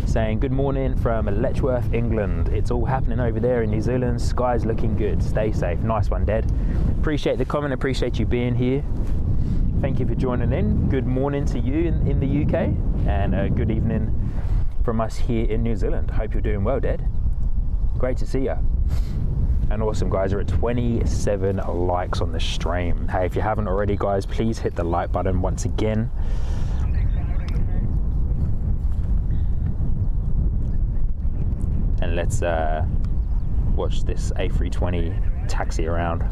saying good morning from Letchworth, England. It's all happening over there in New Zealand. Sky's looking good. Stay safe. Nice one, Dad. Appreciate the comment. Appreciate you being here. Thank you for joining in. Good morning to you in the UK, and good evening from us here in New Zealand. Hope you're doing well, Dad. Great to see you. And awesome, guys. We're at 27 likes on the stream. Hey, if you haven't already, guys, please hit the like button once again. And let's watch this A320 taxi around.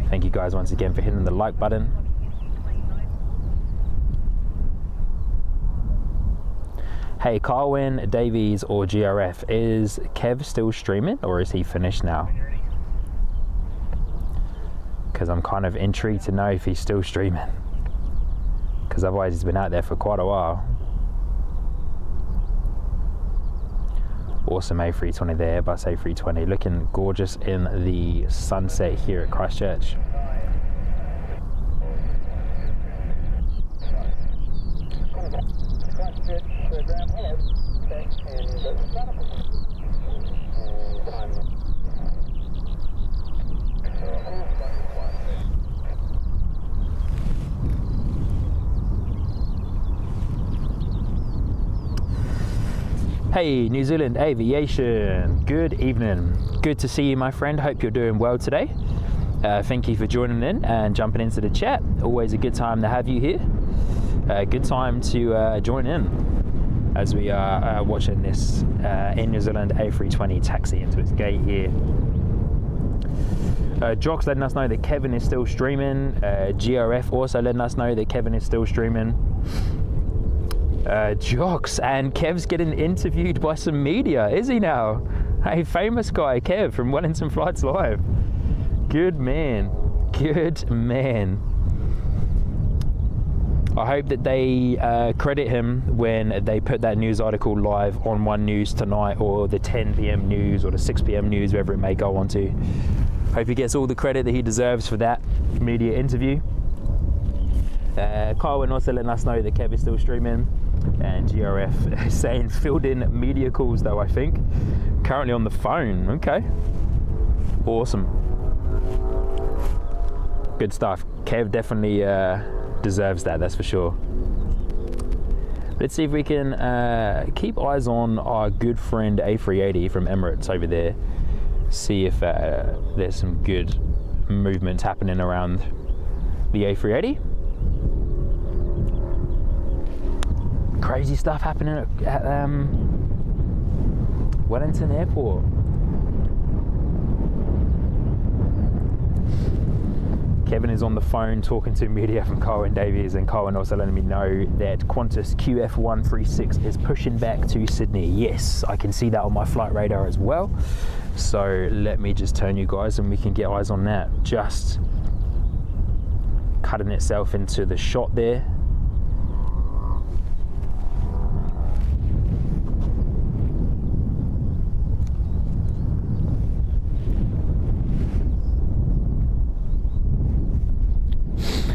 Thank you guys once again for hitting the like button. Hey, Carwin, Davies or GRF, is Kev still streaming or is he finished now? Because I'm kind of intrigued to know if he's still streaming, because otherwise he's been out there for quite a while. Awesome A320 there, Airbus A320, looking gorgeous in the sunset here at Christchurch. Hey, New Zealand Aviation, good evening. Good to see you, my friend. Hope you're doing well today. Thank you for joining in and jumping into the chat. Always a good time to have you here. Good time to join in as we are watching this Air New Zealand A320 taxi into its gate here. Jock's letting us know that Kevin is still streaming. GRF also letting us know that Kevin is still streaming. Jocks, and Kev's getting interviewed by some media, is he now? Hey, famous guy Kev from Wellington Flights Live. Good man, good man. I hope that they credit him when they put that news article live on One News tonight, or the 10 p.m. news, or the 6 p.m. news, wherever it may go on to. Hope he gets all the credit that he deserves for that media interview. Carwin also letting us know that Kev is still streaming, and GRF is saying filled in media calls though, I think. Currently on the phone. Okay. Awesome. Good stuff. Kev definitely deserves that's for sure. Let's see if we can keep eyes on our good friend A380 from Emirates over there. See if there's some good movements happening around the A380. Crazy stuff happening at Wellington Airport. Kevin is on the phone talking to media from Carwin Davies, and Carwin also letting me know that Qantas QF136 is pushing back to Sydney. Yes, I can see that on my flight radar as well. So let me just turn you guys and we can get eyes on that. Just cutting itself into the shot there.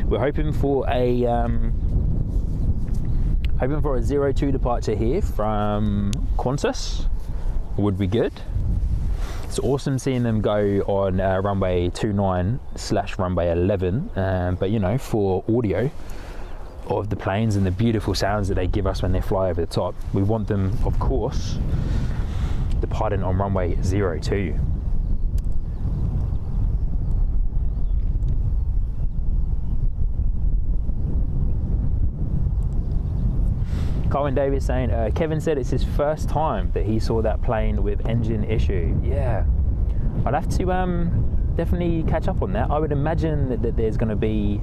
We're hoping for a 02 departure here from Qantas. Would be good. It's awesome seeing them go on runway 29/runway 11, but you know, for audio of the planes and the beautiful sounds that they give us when they fly over the top, we want them, of course, departing on runway 02. Colin Davis saying, Kevin said it's his first time that he saw that plane with engine issue. Yeah, I'd have to definitely catch up on that. I would imagine that there's going to be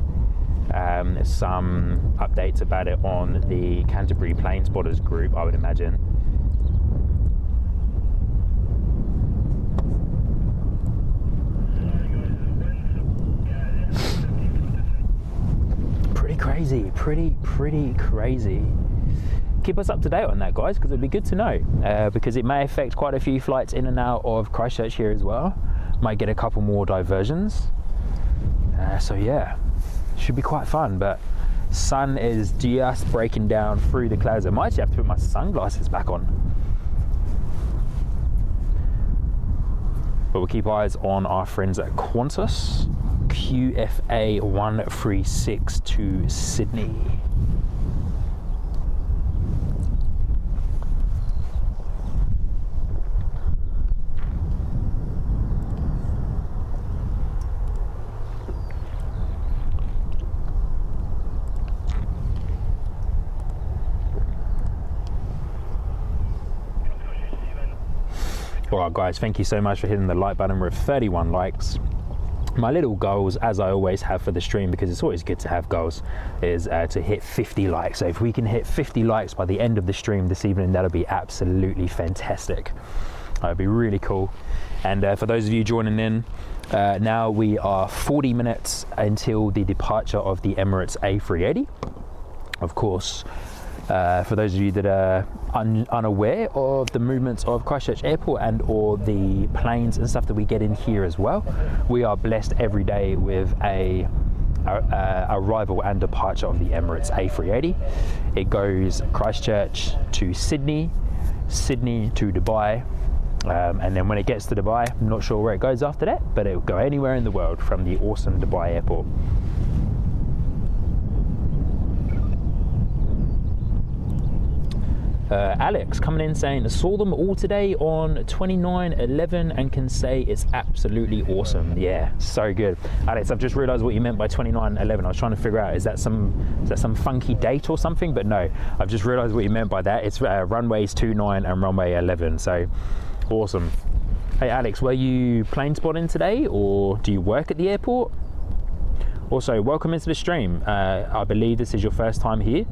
some updates about it on the Canterbury Plane Spotters group, I would imagine. Pretty crazy, pretty crazy. Keep us up to date on that, guys, because it'd be good to know, because it may affect quite a few flights in and out of Christchurch here as well. Might get a couple more diversions, so yeah, should be quite fun. But sun is just breaking down through the clouds. I might actually have to put my sunglasses back on, but we'll keep eyes on our friends at Qantas QFA 136 to Sydney. Alright guys, thank you so much for hitting the like button. We're at 31 likes. My little goals, as I always have for the stream, because it's always good to have goals, is to hit 50 likes. So if we can hit 50 likes by the end of the stream this evening, that'll be absolutely fantastic. That'd be really cool. And for those of you joining in, now we are 40 minutes until the departure of the Emirates A380. Of course, for those of you that are unaware of the movements of Christchurch Airport and or the planes and stuff that we get in here as well, we are blessed every day with a arrival and departure of the Emirates A380. It goes Christchurch to Sydney, Sydney to Dubai, and then when it gets to Dubai, I'm not sure where it goes after that, but it will go anywhere in the world from the awesome Dubai airport. Alex coming in saying, saw them all today on 2911 and can say it's absolutely awesome. Yeah, so good. Alex, I've just realized what you meant by 2911. I was trying to figure out, is that some funky date or something? But no, I've just realized what you meant by that. It's runways 29 and runway 11. So awesome. Hey Alex, were you plane spotting today, or do you work at the airport? Also, welcome into the stream. I believe this is your first time here.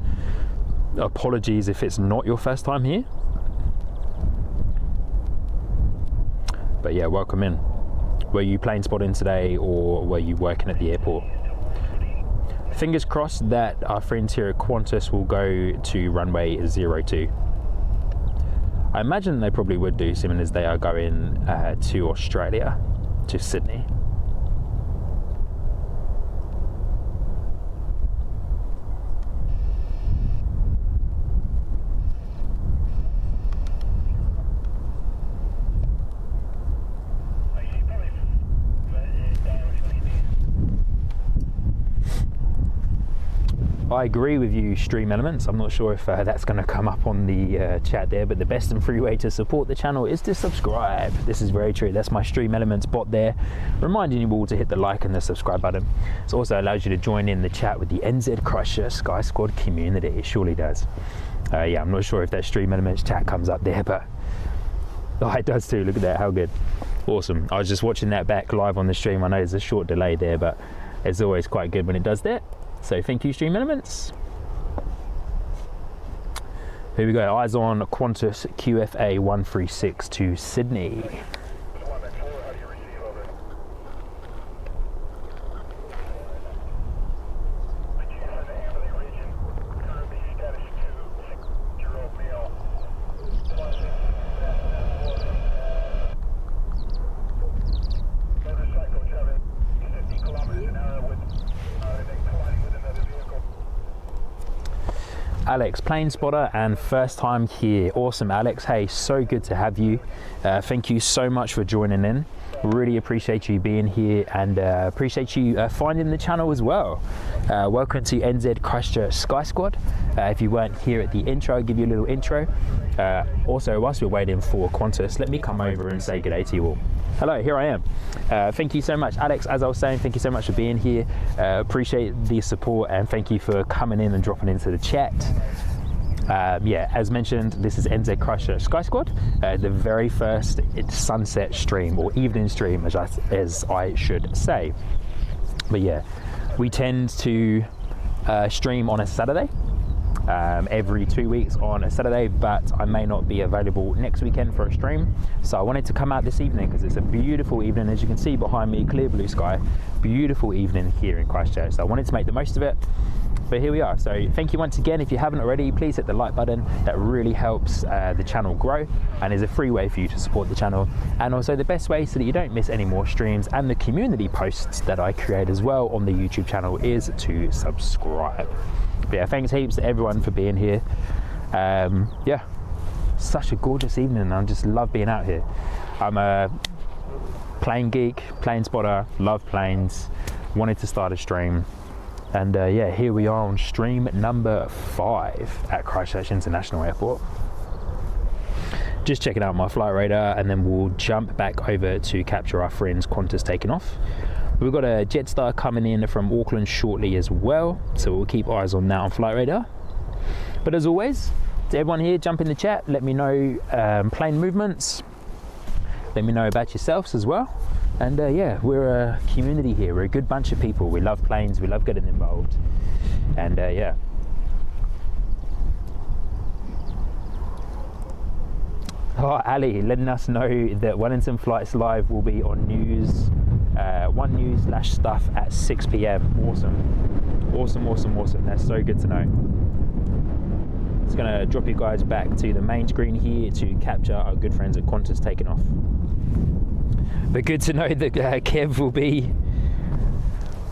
Apologies if it's not your first time here, but yeah, welcome in. Were you plane spotting today, or were you working at the airport? Fingers crossed that our friends here at Qantas will go to runway 02. I imagine they probably would do, seeing as they are going to Australia, to Sydney. I agree with you, Stream Elements. I'm not sure if that's going to come up on the chat there, but the best and free way to support the channel is to subscribe. This is very true. That's my Stream Elements bot there, reminding you all to hit the like and the subscribe button. It also allows you to join in the chat with the NZCH Sky Squad community. It surely does. Yeah, I'm not sure if that Stream Elements chat comes up there, but oh, it does too. Look at that, how good. Awesome. I was just watching that back live on the stream. I know there's a short delay there, but it's always quite good when it does that. So thank you, Stream Elements. Here we go, eyes on Qantas QFA 136 to Sydney. Alex, plane spotter and first time here. Awesome, Alex. Hey, so good to have you. Thank you so much for joining in. Really appreciate you being here, and appreciate you finding the channel as well. Welcome to NZCH Sky Squad. If you weren't here at the intro, I'll give you a little intro. Also, whilst we're waiting for Qantas, let me come over and say good day to you all. Hello, here I am. Thank you so much, Alex. As I was saying, thank you so much for being here. Appreciate the support, and thank you for coming in and dropping into the chat. Yeah, as mentioned, this is NZCH Sky Squad, the very first sunset stream, or evening stream, as I should say. But yeah, we tend to stream on a Saturday. Every 2 weeks on a Saturday, but I may not be available next weekend for a stream, so I wanted to come out this evening because it's a beautiful evening. As you can see behind me, clear blue sky, beautiful evening here in Christchurch, so I wanted to make the most of it. But here we are. So thank you once again. If you haven't already, please hit the like button. That really helps the channel grow, and is a free way for you to support the channel, and also the best way so that you don't miss any more streams and the community posts that I create as well on the YouTube channel is to subscribe. But yeah, thanks heaps to everyone for being here. Yeah, such a gorgeous evening. I just love being out here. I'm a plane geek, plane spotter, love planes, wanted to start a stream, and yeah, here we are on stream number 5 at Christchurch International Airport. Just checking out my flight radar, and then we'll jump back over to capture our friends Qantas taking off. We've got a Jetstar coming in from Auckland shortly as well, so we'll keep eyes on that on flight radar. But as always, to everyone here, jump in the chat, let me know plane movements, let me know about yourselves as well. And yeah, we're a community here, we're a good bunch of people, we love planes, we love getting involved, and yeah. Oh, Ali letting us know that Wellington Flights Live will be on news, One News / stuff at 6 p.m. Awesome, awesome, awesome, awesome. That's so good to know. It's gonna drop you guys back to the main screen here to capture our good friends at Qantas taking off. But good to know that Kev will be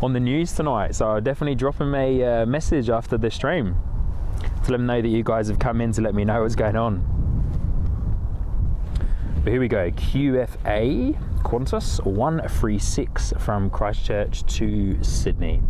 on the news tonight, so I'll definitely drop him a message after the stream to let him know that you guys have come in to let me know what's going on. But here we go, QFA Qantas 136 from Christchurch to Sydney.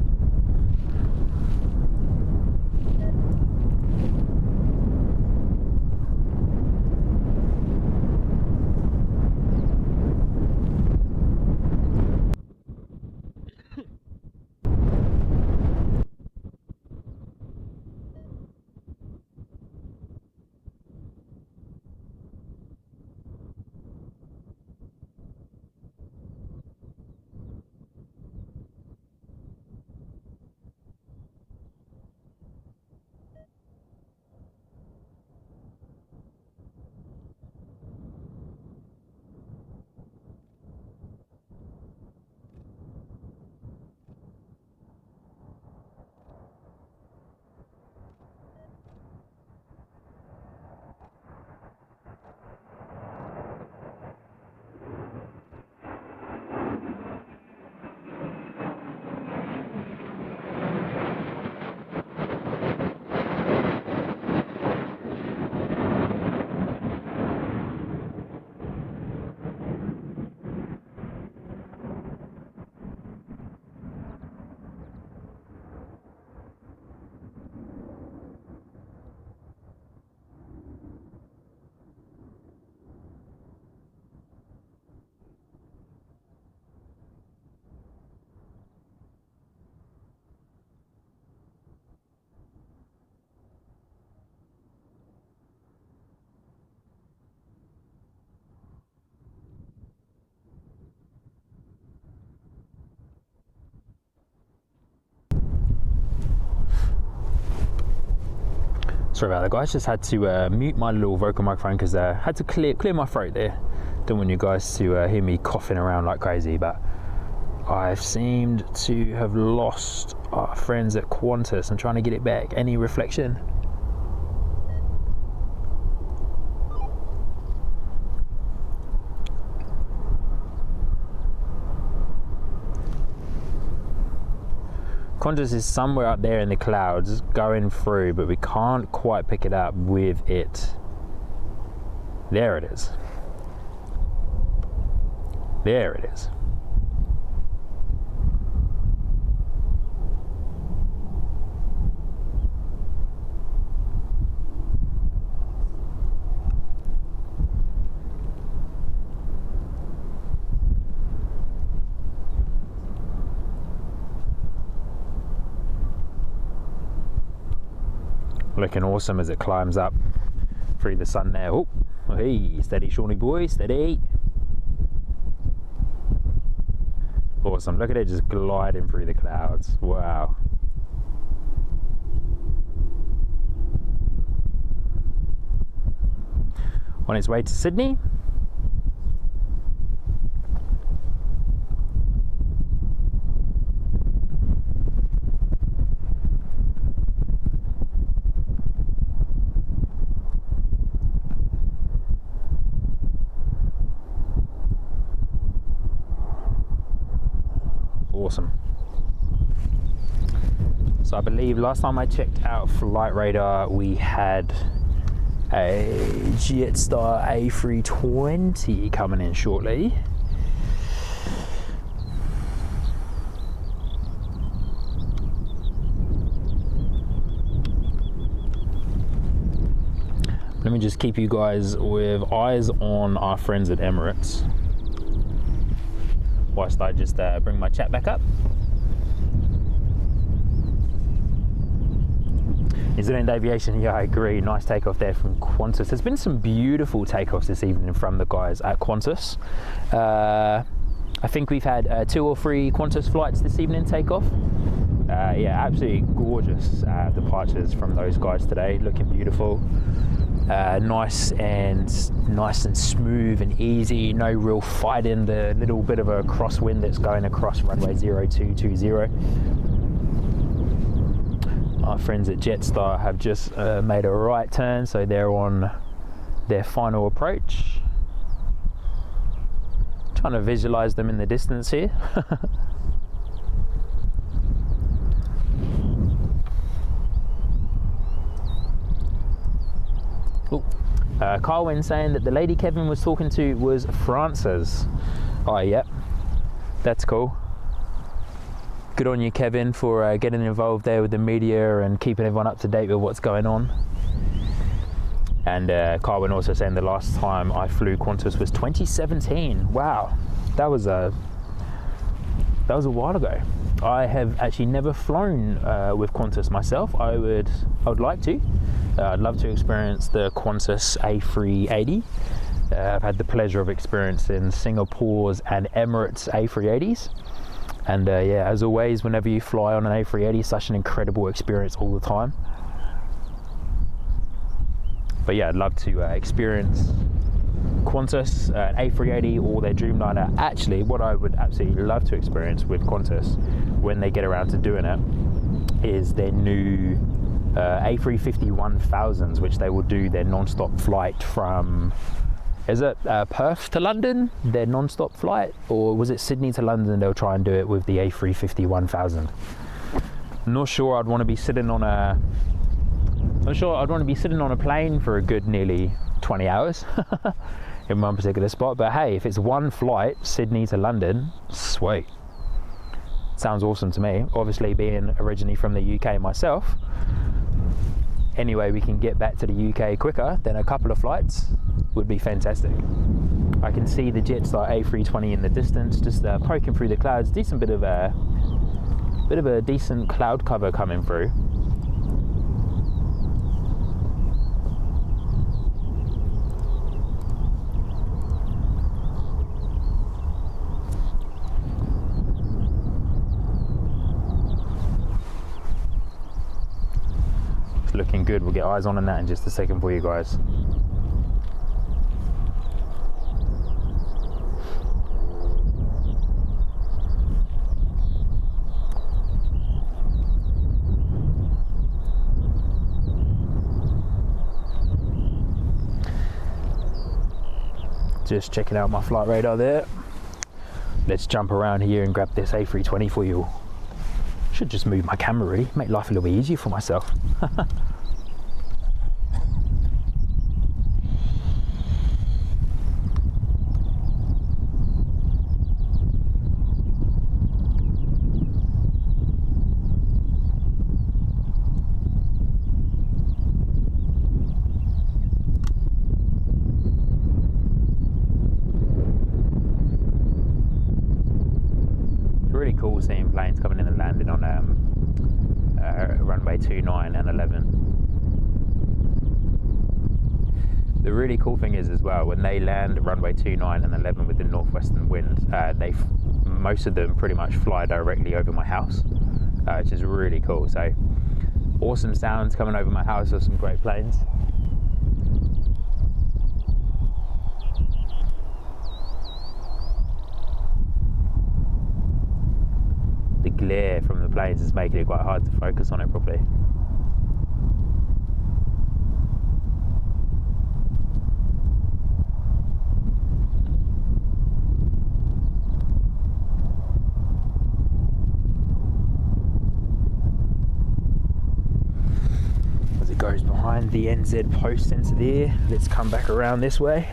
Sorry about that, guys. Just had to mute my little vocal microphone because I had to clear my throat there. Don't want you guys to hear me coughing around like crazy, but I've seemed to have lost our friends at Qantas. I'm trying to get it back. Any reflection? Qantas is somewhere up there in the clouds going through, but we can't quite pick it up with it. There it is. There it is. Looking awesome as it climbs up through the sun there. Oh, hey, steady Shawnee boy, steady. Awesome, look at it just gliding through the clouds. Wow. On its way to Sydney. Awesome. So I believe last time I checked out Flight Radar, we had a Jetstar A380 coming in shortly. Let me just keep you guys with eyes on our friends at Emirates whilst I just bring my chat back up. New Zealand Aviation, yeah, I agree. Nice takeoff there from Qantas. There's been some beautiful takeoffs this evening from the guys at Qantas. I think we've had 2 or 3 Qantas flights this evening take off. Yeah, absolutely gorgeous departures from those guys today. Looking beautiful. Nice and smooth and easy. No real fight in the little bit of a crosswind that's going across runway 0220. Our friends at Jetstar have just made a right turn, so they're on their final approach. Trying to visualize them in the distance here. Carwin saying that the lady Kevin was talking to was Frances. Oh, yep, that's cool. Good on you, Kevin, for getting involved there with the media and keeping everyone up to date with what's going on. And Carwin also saying the last time I flew Qantas was 2017. Wow, that was a while ago. I have actually never flown with Qantas myself. I would like to. I'd love to experience the Qantas A380. I've had the pleasure of experiencing Singapore's and Emirates A380s. And yeah, as always, whenever you fly on an A380, such an incredible experience all the time. But yeah, I'd love to experience Qantas, A380 or their Dreamliner. Actually, what I would absolutely love to experience with Qantas when they get around to doing it is their new A350-1000s, which they will do their non-stop flight from, is it Perth to London, their non-stop flight, or was it Sydney to London? They'll try and do it with the A350-1000. I'm not sure I'd want to be sitting on a plane for a good nearly 20 hours in one particular spot, but hey, if it's one flight, Sydney to London, sweet. Sounds awesome to me. Obviously, being originally from the UK myself, anyway we can get back to the UK quicker, then a couple of flights would be fantastic. I can see the Jetstar A320 in the distance, just poking through the clouds. Decent bit of a decent cloud cover coming through. Looking good. We'll get eyes on that in just a second for you guys. Just checking out my flight radar there. Let's jump around here and grab this A320 for you. Should just move my camera really, make life a little bit easier for myself. Really cool seeing planes coming in and landing on runway 29 and 11. The really cool thing is as well, when they land at runway 29 and 11 with the northwestern wind, most of them pretty much fly directly over my house, which is really cool. So awesome sounds coming over my house of some great planes. The glare from the planes is making it quite hard to focus on it properly. As it goes behind the NZ post into there, let's come back around this way.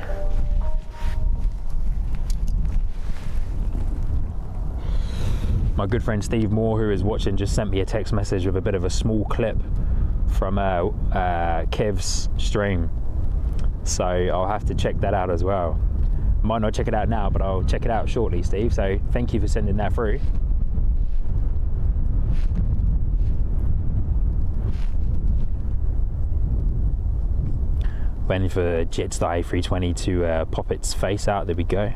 My good friend Steve Moore, who is watching, just sent me a text message with a bit of a small clip from Kev's stream. So I'll have to check that out as well. Might not check it out now, but I'll check it out shortly, Steve. So thank you for sending that through. Waiting for Jetstar A320 to pop its face out. There we go.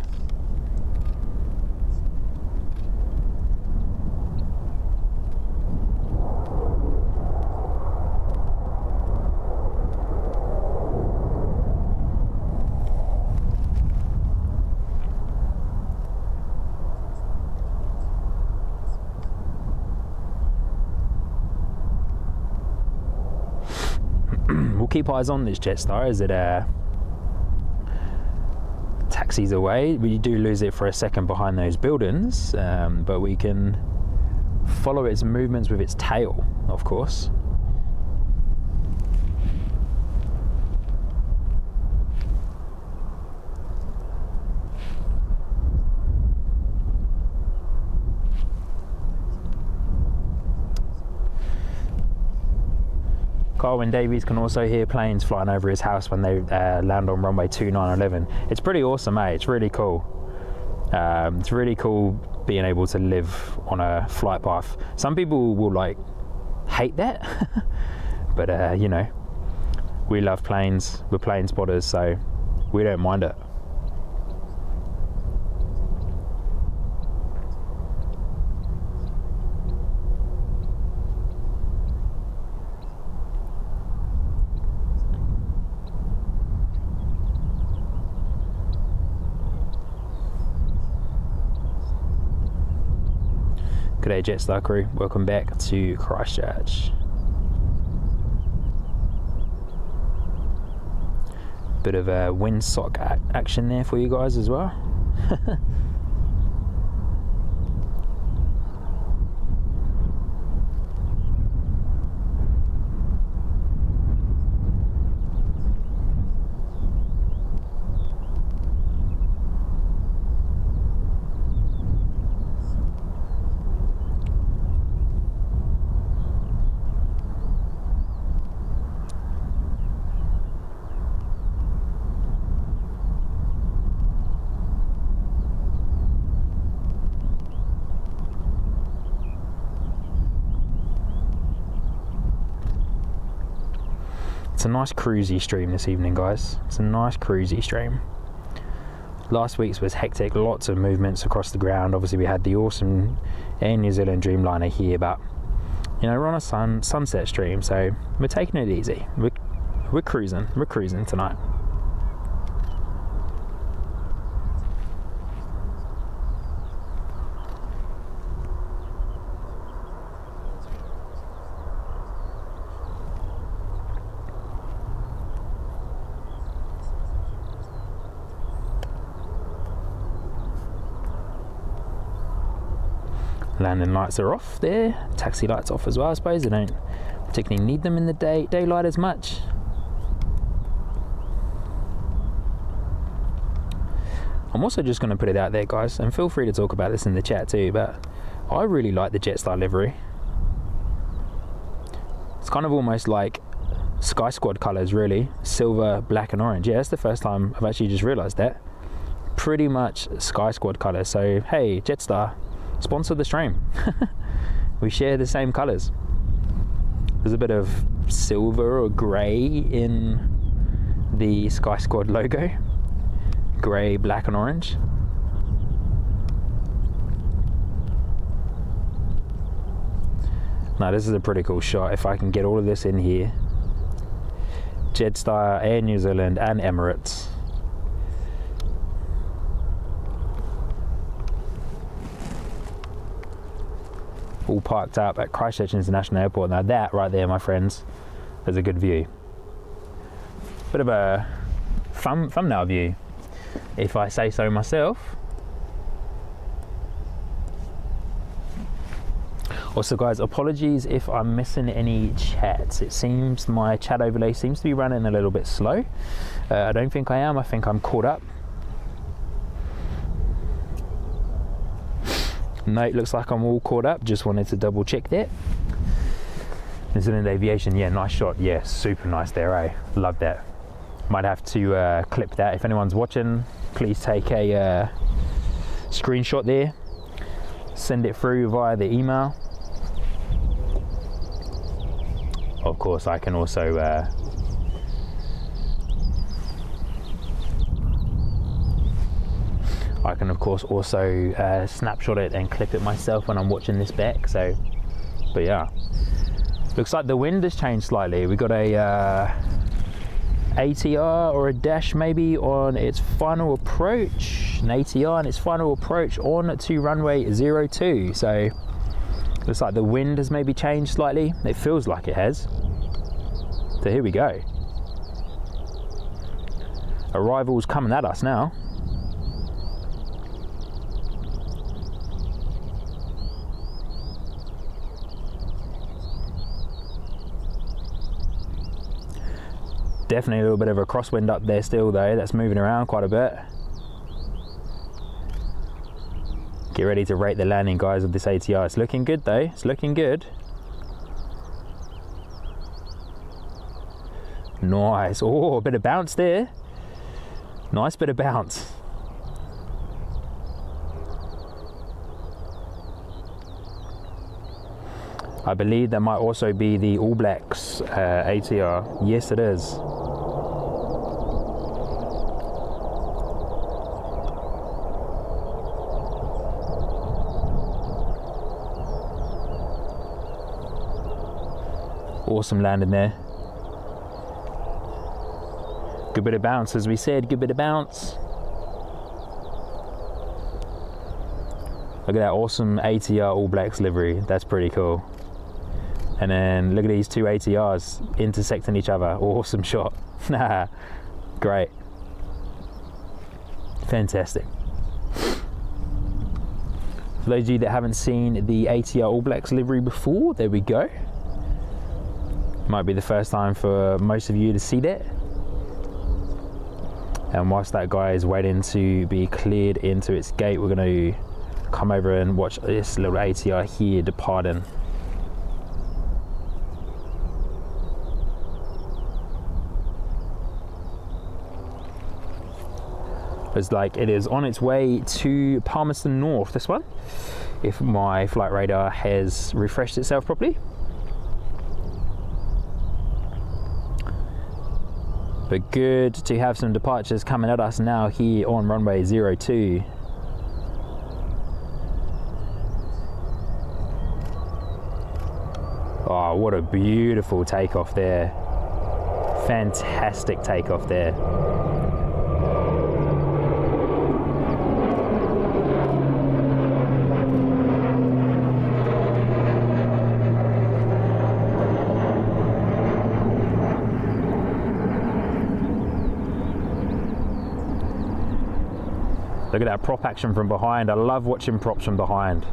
We'll keep eyes on this Jetstar as it taxis away. We do lose it for a second behind those buildings, but we can follow its movements with its tail, of course. Carwyn Davies can also hear planes flying over his house when they land on runway 2911. It's pretty awesome, eh? It's really cool. It's really cool being able to live on a flight path. Some people will like hate that, but you know, we love planes. We're plane spotters, so we don't mind it. G'day Jetstar crew, welcome back to Christchurch. Bit of a windsock action there for you guys as well. It's a nice cruisy stream this evening, guys. It's a nice cruisy stream. Last week's was hectic, lots of movements across the ground. Obviously we had the awesome Air New Zealand Dreamliner here, but You know, we're on a sunset stream, so we're taking it easy. We're cruising tonight. Landing lights are off there, taxi lights off as well. I suppose they don't particularly need them in the daylight as much. I'm also just going to put it out there, guys, and feel free to talk about this in the chat too, but I really like the Jetstar livery. It's kind of almost like Sky Squad colours, really. Silver, black and orange. Yeah, that's the first time I've actually just realised that. Pretty much Sky Squad colours. So hey, Jetstar, sponsor the stream. We share the same colours. There's a bit of silver or grey in the Sky Squad logo. Grey, black and orange. Now this is a pretty cool shot. If I can get all of this in here. Jetstar, Air New Zealand and Emirates. All parked up at Christchurch International Airport. Now that right there, my friends, is a good view. Bit of a thumbnail view, if I say so myself. Also guys, apologies if I'm missing any chats. It seems my chat overlay seems to be running a little bit slow. I don't think I am. I think I'm caught up. No, it looks like I'm all caught up. Just wanted to double check that. New Zealand Aviation, yeah, nice shot. Yeah, super nice there, eh? Love that. Might have to clip that. If anyone's watching, please take a screenshot there. Send it through via the email. Of course, I can also snapshot it and clip it myself when I'm watching this back. So, but yeah, looks like the wind has changed slightly. We got a ATR or a dash maybe on its final approach, an ATR on its final approach on to runway 02. So looks like the wind has maybe changed slightly. It feels like it has. So here we go. Arrival's coming at us now. Definitely a little bit of a crosswind up there still though, that's moving around quite a bit. Get ready to rate the landing, guys, of this ATR. It's looking good though, it's looking good. Nice, oh, a bit of bounce there. Nice bit of bounce. I believe that might also be the All Blacks ATR. Yes, it is. Awesome landing there. Good bit of bounce, as we said, good bit of bounce. Look at that awesome ATR All Blacks livery, that's pretty cool. And then look at these two ATRs intersecting each other. Awesome shot. Great. Fantastic. For those of you that haven't seen the ATR All Blacks livery before, there we go. Might be the first time for most of you to see that. And whilst that guy is waiting to be cleared into its gate, we're going to come over and watch this little ATR here departing. It's like it is on its way to Palmerston North, this one, if my flight radar has refreshed itself properly. But good to have some departures coming at us now here on runway 02. Oh, what a beautiful takeoff there. Fantastic takeoff there. Look at that prop action from behind. I love watching props from behind.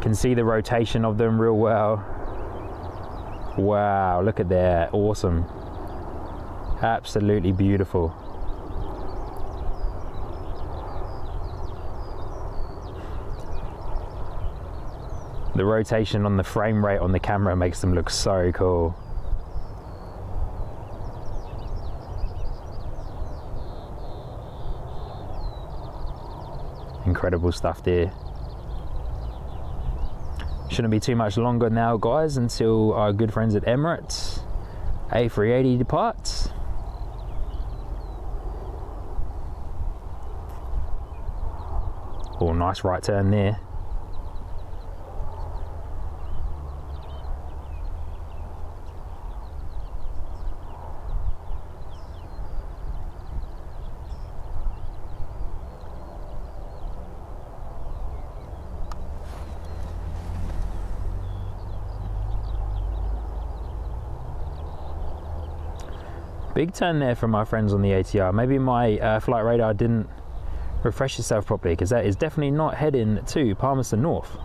Can see the rotation of them real well. Wow, look at that. Awesome. Absolutely beautiful. The rotation on the frame rate on the camera makes them look so cool. Incredible stuff there. Shouldn't be too much longer now, guys, until our good friends at Emirates A380 departs. Oh, nice right turn there. Big turn there from my friends on the ATR. Maybe my flight radar didn't refresh itself properly, because that is definitely not heading to Palmerston North.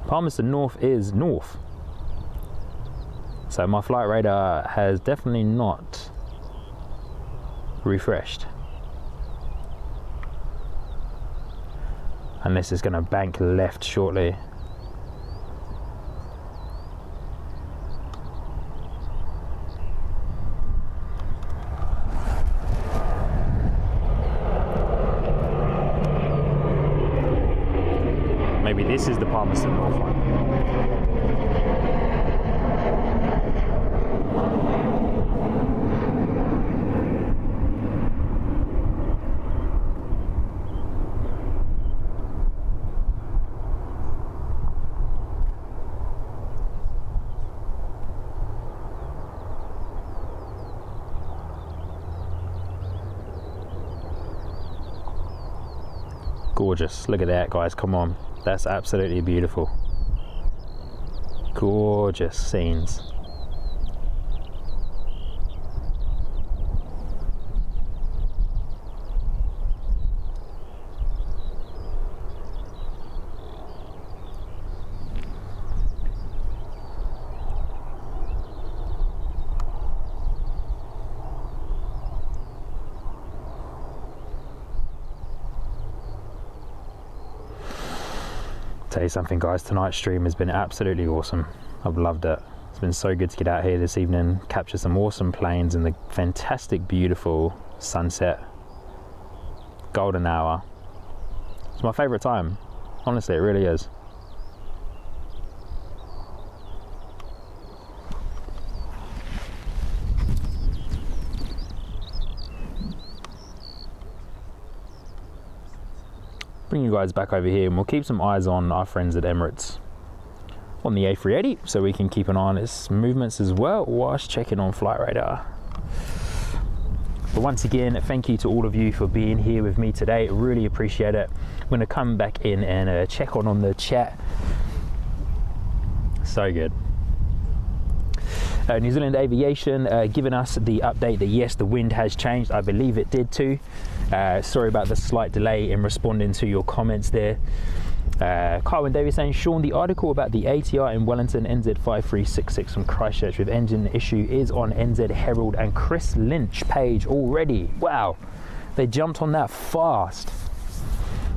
Palmerston North is north. So my flight radar has definitely not refreshed. Unless it's going to bank left shortly. Maybe this is the Palmerston North one. Gorgeous. Look at that, guys. Come on. That's absolutely beautiful. Gorgeous scenes. Tell you something, guys, tonight's stream has been absolutely awesome. I've loved it. It's been so good to get out here this evening, capture some awesome planes in the fantastic, beautiful sunset, golden hour. It's my favorite time. Honestly, it really is. Bring you guys back over here, and we'll keep some eyes on our friends at Emirates on the A380, so we can keep an eye on its movements as well whilst checking on flight radar. But once again, thank you to all of you for being here with me today. Really appreciate it. I'm going to come back in and check on the chat. So good. New Zealand Aviation giving us the update that yes, the wind has changed. I believe it did too. Sorry about the slight delay in responding to your comments there. Carwin Davies saying, Sean, the article about the ATR in Wellington NZ5366 from Christchurch with engine issue is on NZ Herald and Chris Lynch page already. Wow, they jumped on that fast.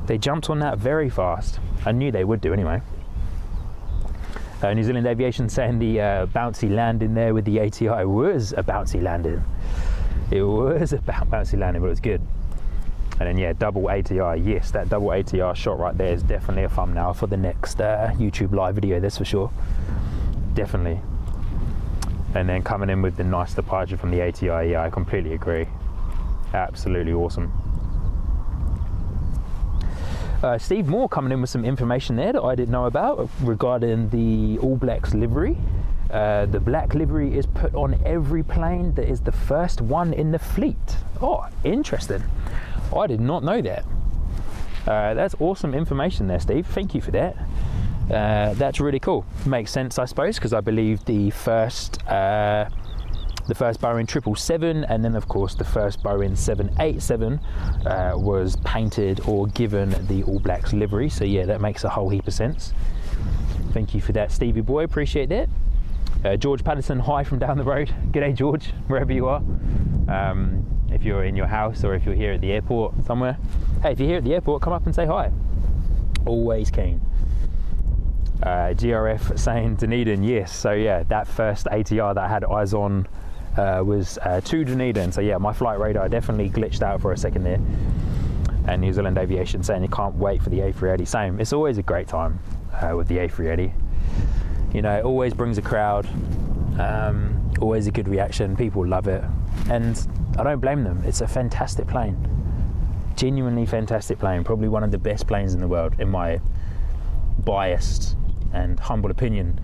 They jumped on that very fast. I knew they would do anyway. New Zealand Aviation saying the bouncy landing there with the ATR. It was a bouncy landing. It was a bouncy landing, but it was good. And then yeah, double ATR. Yes, that double ATR shot right there is definitely a thumbnail for the next YouTube live video, that's for sure. Definitely. And then coming in with the nice departure from the ATR, yeah, I completely agree. Absolutely awesome. Steve Moore coming in with some information there that I didn't know about regarding the All Blacks livery. The black livery is put on every plane that is the first one in the fleet. Oh, interesting. I did not know that. That's awesome information there, Steve. Thank you for that. That's really cool. Makes sense, I suppose, because I believe the first Boeing 777 and then of course the first Boeing 787 was painted or given the All Blacks livery. So yeah, that makes a whole heap of sense. Thank you for that, Stevie boy. Appreciate that. George Patterson, hi from down the road. G'day, George, wherever you are. If you're in your house or if you're here at the airport somewhere. Hey, if you're here at the airport, come up and say hi. Always keen. GRF saying Dunedin, yes. So yeah, that first ATR that I had eyes on was to Dunedin. So yeah, my flight radar definitely glitched out for a second there. And New Zealand Aviation saying you can't wait for the A380. Same, it's always a great time with the A380. You know, it always brings a crowd, always a good reaction, people love it. And I don't blame them, it's a fantastic plane. Genuinely fantastic plane, probably one of the best planes in the world, in my biased and humble opinion.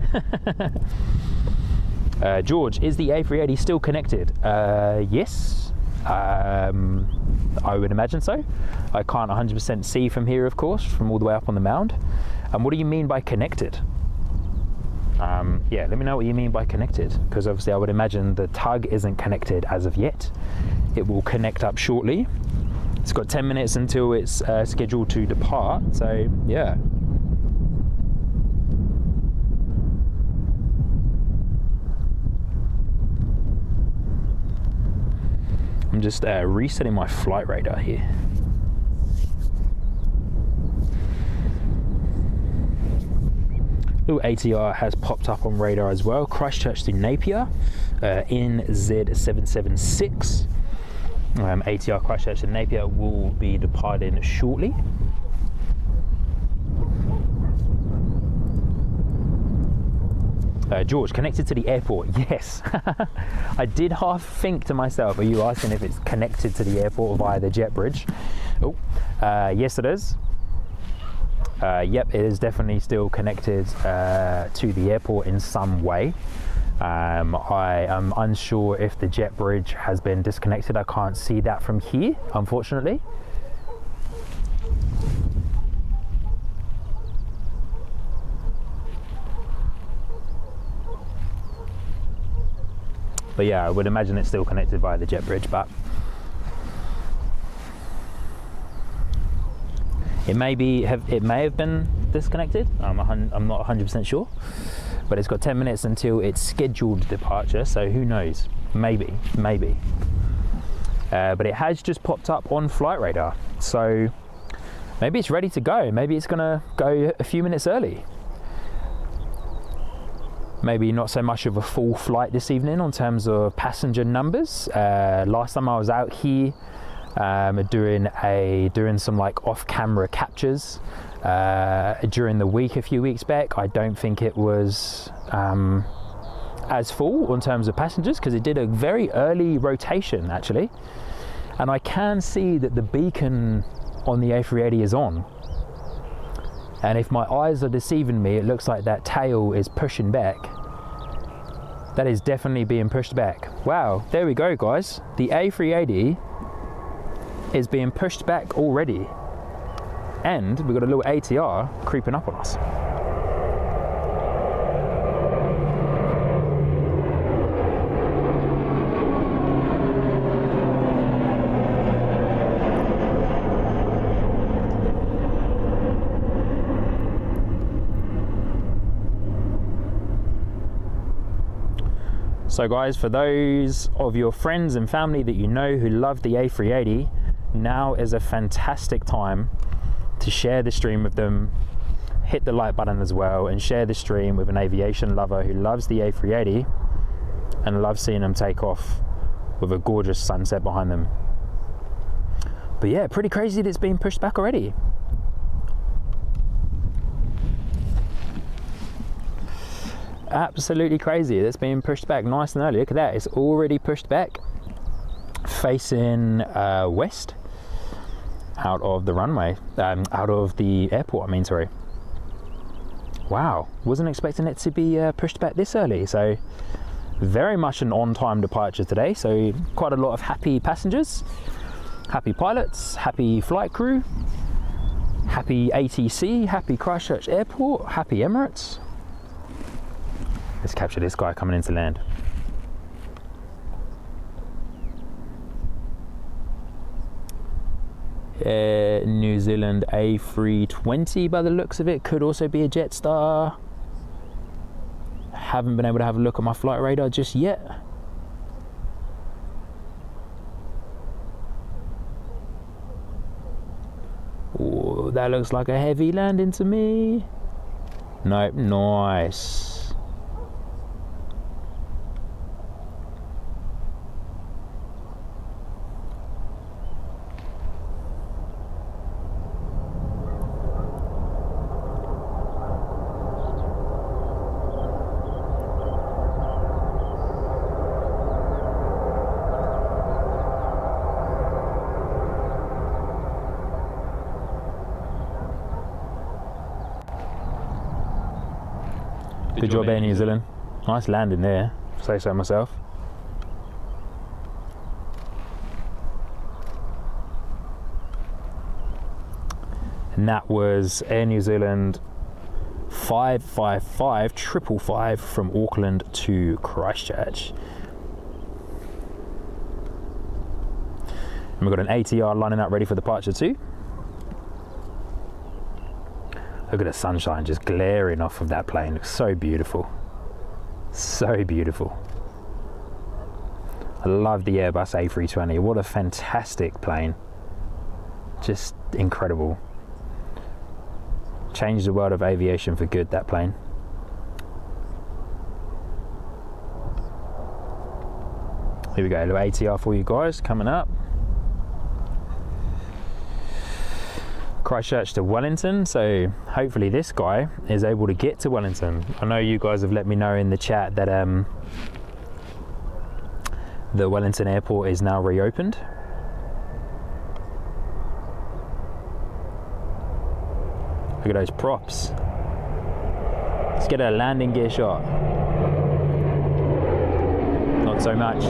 George, is the A380 still connected? Yes, I would imagine so. I can't 100% see from here, of course, from all the way up on the mound. And what do you mean by connected? Yeah, let me know what you mean by connected, because obviously I would imagine the tug isn't connected as of yet. It will connect up shortly. It's got 10 minutes until it's scheduled to depart, so yeah. I'm just resetting my flight radar here. Little ATR has popped up on radar as well. Christchurch to Napier, NZ776. ATR Christchurch to Napier will be departing shortly. George, connected to the airport? Yes. I did half think to myself, are you asking if it's connected to the airport via the jet bridge? Oh, yes it is. Yep, it is definitely still connected to the airport in some way. I am unsure if the jet bridge has been disconnected. I can't see that from here, unfortunately. But yeah, I would imagine it's still connected via the jet bridge, but it may have been disconnected. I'm not 100% sure, but it's got 10 minutes until its scheduled departure, so who knows? Maybe. But it has just popped up on flight radar, so maybe it's ready to go. Maybe it's gonna go a few minutes early. Maybe not so much of a full flight this evening in terms of passenger numbers. Last time I was out here doing some like off-camera captures during the week a few weeks back, I don't think it was as full in terms of passengers, because it did a very early rotation actually, and I can see that the beacon on the A380 is on. And if my eyes are deceiving me, it looks like that tail is pushing back. That is definitely being pushed back. Wow, there we go guys. The A380 is being pushed back already. And we've got a little ATR creeping up on us. So guys, for those of your friends and family that you know who love the A380, now is a fantastic time to share the stream with them. Hit the like button as well and share the stream with an aviation lover who loves the A380 and loves seeing them take off with a gorgeous sunset behind them. But yeah, pretty crazy that it's been pushed back already. Absolutely crazy. That's being pushed back nice and early. Look at that, it's already pushed back, facing west, out of the runway, out of the airport, I mean, sorry. wow, wasn't expecting it to be pushed back this early. So very much an on-time departure today. So quite a lot of happy passengers, happy pilots, happy flight crew, happy ATC, happy Christchurch Airport, happy Emirates. Let's capture this guy coming into land. New Zealand A380 by the looks of it, could also be a Jetstar. Haven't been able to have a look at my flight radar just yet. Oh, that looks like a heavy landing to me. Nope, nice. Good job, Air New Zealand. Nice landing there, say so myself. And that was Air New Zealand 555 from Auckland to Christchurch. And we've got an ATR lining up ready for departure too. Look at the sunshine just glaring off of that plane. Looks so beautiful. So beautiful. I love the Airbus A380. What a fantastic plane. Just incredible. Changed the world of aviation for good, that plane. Here we go, a little ATR for you guys coming up. Christchurch to Wellington, so hopefully this guy is able to get to Wellington. I know you guys have let me know in the chat that the Wellington airport is now reopened. Look at those props. Let's get a landing gear shot. Not so much.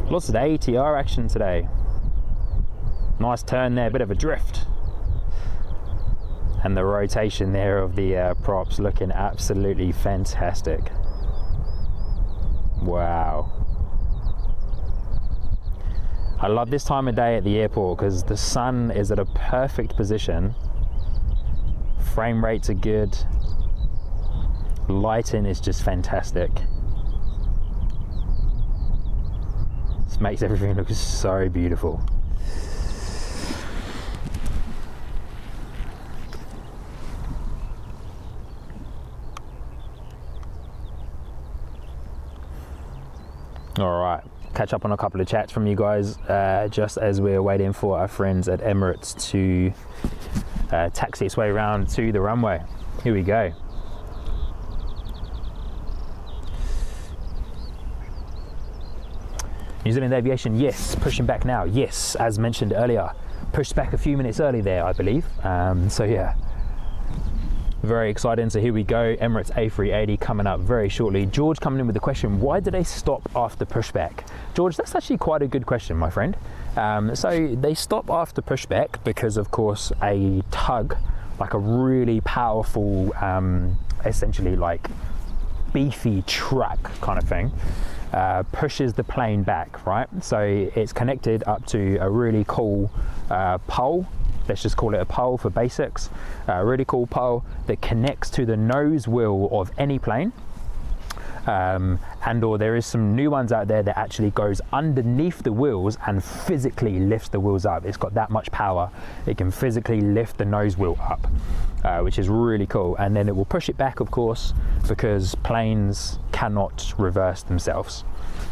Lots of ATR action today. Nice turn there, bit of a drift. And the rotation there of the props looking absolutely fantastic. Wow. I love this time of day at the airport because the sun is at a perfect position. Frame rates are good. Lighting is just fantastic. Makes everything look so beautiful. All right, catch up on a couple of chats from you guys just as we're waiting for our friends at Emirates to taxi its way around to the runway. Here we go. New Zealand Aviation, yes. Pushing back now, yes. As mentioned earlier, pushed back a few minutes early there, I believe. So yeah, very exciting. So here we go. Emirates A380 coming up very shortly. George coming in with the question, why did they stop after pushback? George, that's actually quite a good question, my friend. So they stop after pushback because, of course, a tug, like a really powerful, essentially like beefy truck kind of thing, pushes the plane back, right? So it's connected up to a really cool pole. Let's just call it a pole for basics. A really cool pole that connects to the nose wheel of any plane. And or there is some new ones out there that actually goes underneath the wheels and physically lifts the wheels up. It's got that much power. It can physically lift the nose wheel up, which is really cool. And then it will push it back, of course, because planes cannot reverse themselves.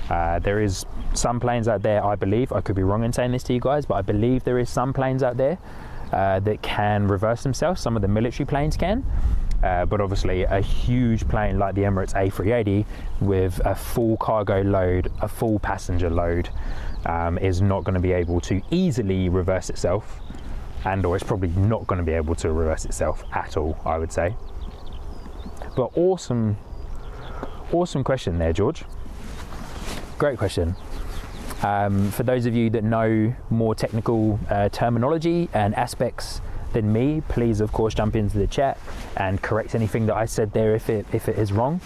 There is some planes out there, I believe, I could be wrong in saying this to you guys, but I believe there is some planes out there that can reverse themselves. Some of the military planes can. but obviously a huge plane like the Emirates A380 with a full cargo load, a full passenger load, is not going to be able to easily reverse itself, or it's probably not going to be able to reverse itself at all, I would say. But awesome question there, George. Great question. For those of you that know more technical terminology and aspects than me, please of course jump into the chat and correct anything that I said there if it is wrong.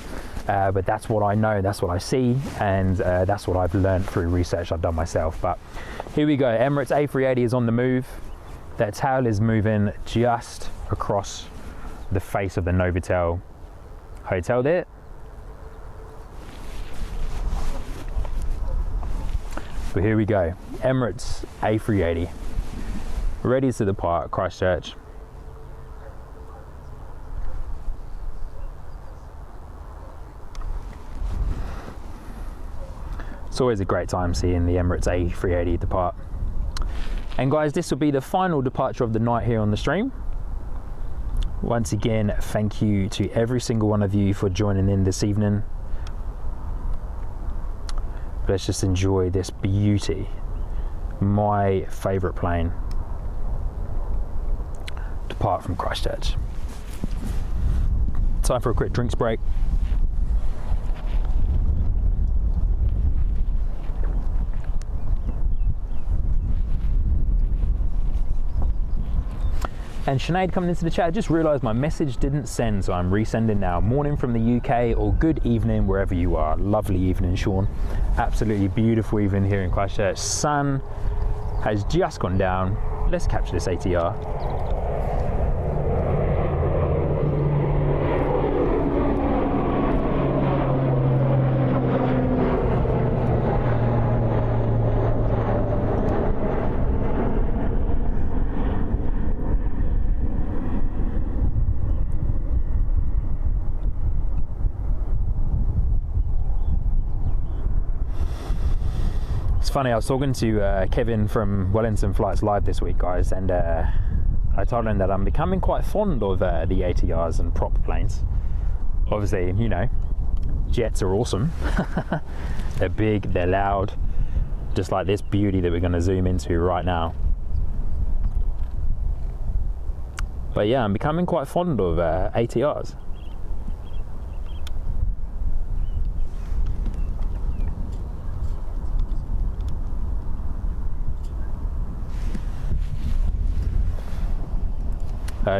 But that's what I know, that's what I see, and that's what I've learned through research I've done myself. But here we go, Emirates A380 is on the move. Their tail is moving just across the face of the Novotel Hotel there. But here we go, Emirates A380, ready to depart Christchurch. It's always a great time seeing the Emirates A380 depart. And guys, this will be the final departure of the night here on the stream. Once again, thank you to every single one of you for joining in this evening. Let's just enjoy this beauty. My favourite plane. Depart from Christchurch. Time for a quick drinks break. And Sinead coming into the chat, I just realised my message didn't send, so I'm resending now. Morning from the UK, or good evening wherever you are. Lovely evening, Sean. Absolutely beautiful evening here in Christchurch. Sun has just gone down. Let's capture this ATR. Funny, I was talking to Kevin from Wellington Flights Live this week, guys, and I told him that I'm becoming quite fond of the ATRs and prop planes. Obviously, you know, jets are awesome. They're big, they're loud, just like this beauty that we're going to zoom into right now. But yeah, I'm becoming quite fond of ATRs.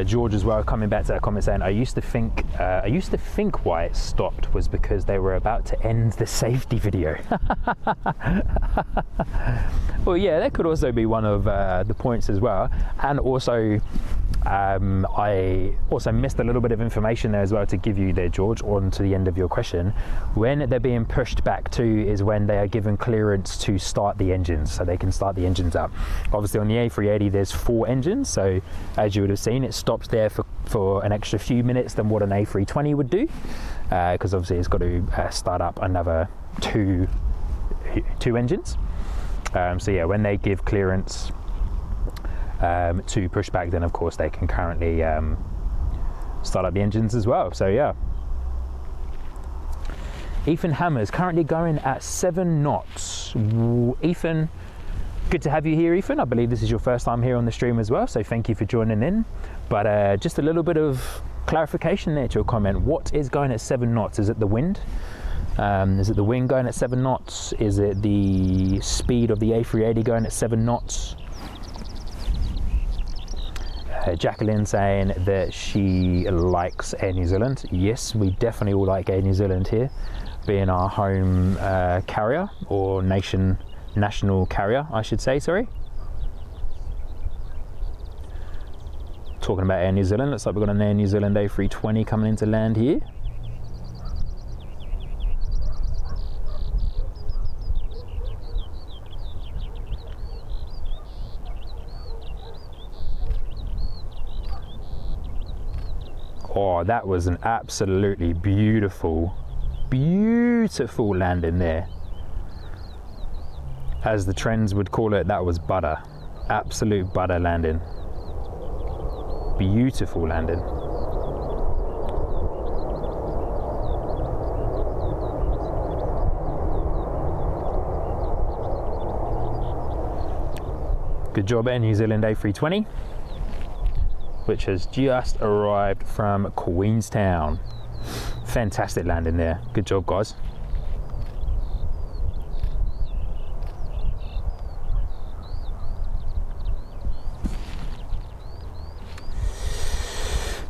George as well, coming back to that comment saying, I used to think why it stopped was because they were about to end the safety video. Well, yeah, that could also be one of the points as well. And also, I also missed a little bit of information there as well to give you there, George, on to the end of your question. When they're being pushed back to is when they are given clearance to start the engines, so they can start the engines up. Obviously on the A380 there's 4 engines, so as you would have seen, it stops there for an extra few minutes than what an A320 would do, because obviously it's got to start up another two engines. So yeah, when they give clearance to push back, then of course they can currently start up the engines as well. So yeah, Ethan Hammers currently going at 7 knots. Ethan, good to have you here, Ethan. I believe this is your first time here on the stream as well, so thank you for joining in. But just a little bit of clarification there to your comment. What is going at 7 knots? Is it the wind? Is it the wind going at 7 knots? Is it the speed of the A380 going at 7 knots? Jacqueline saying that she likes Air New Zealand. Yes, we definitely all like Air New Zealand here, being our home carrier, or national carrier, I should say, sorry. Talking about Air New Zealand, looks like we've got an Air New Zealand A320 coming into land here. Oh, that was an absolutely beautiful landing there. As the trends would call it, that was butter. Absolute butter landing. Beautiful landing. Good job, Air New Zealand A320, which has just arrived from Queenstown. Fantastic landing there. Good job, guys.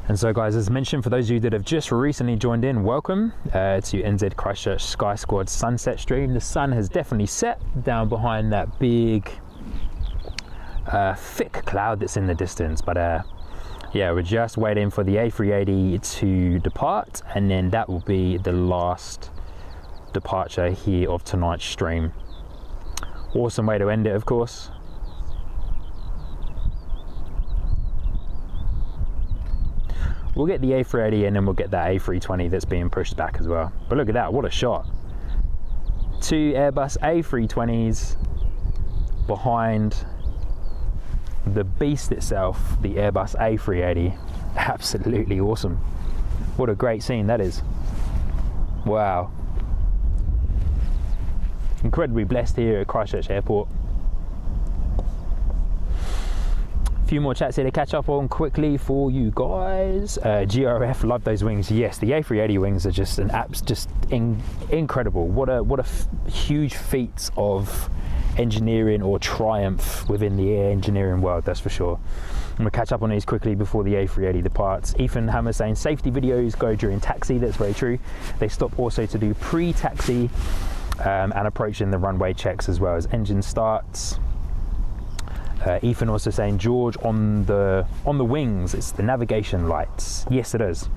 And so, guys, as mentioned, for those of you that have just recently joined in, welcome to NZ Christchurch Sky Squad sunset stream. The sun has definitely set down behind that big thick cloud that's in the distance, but yeah, we're just waiting for the A380 to depart, and then that will be the last departure here of tonight's stream. Awesome way to end it, of course. We'll get the A380 and then we'll get that A320 that's being pushed back as well. But look at that, what a shot. 2 Airbus A320s behind the beast itself, the Airbus A380. Absolutely awesome. What a great scene that is. Wow. Incredibly blessed here at Christchurch Airport. Few more chats here to catch up on quickly for you guys. GRF, love those wings. Yes, the A380 wings are just incredible. What a huge feat of engineering or triumph within the air engineering world, that's for sure. I'm gonna catch up on these quickly before the A380 departs. Ethan Hammer saying safety videos go during taxi. That's very true. They stop also to do pre-taxi and approaching the runway checks as well as engine starts. Ethan also saying, George, on the wings, it's the navigation lights. Yes, it is.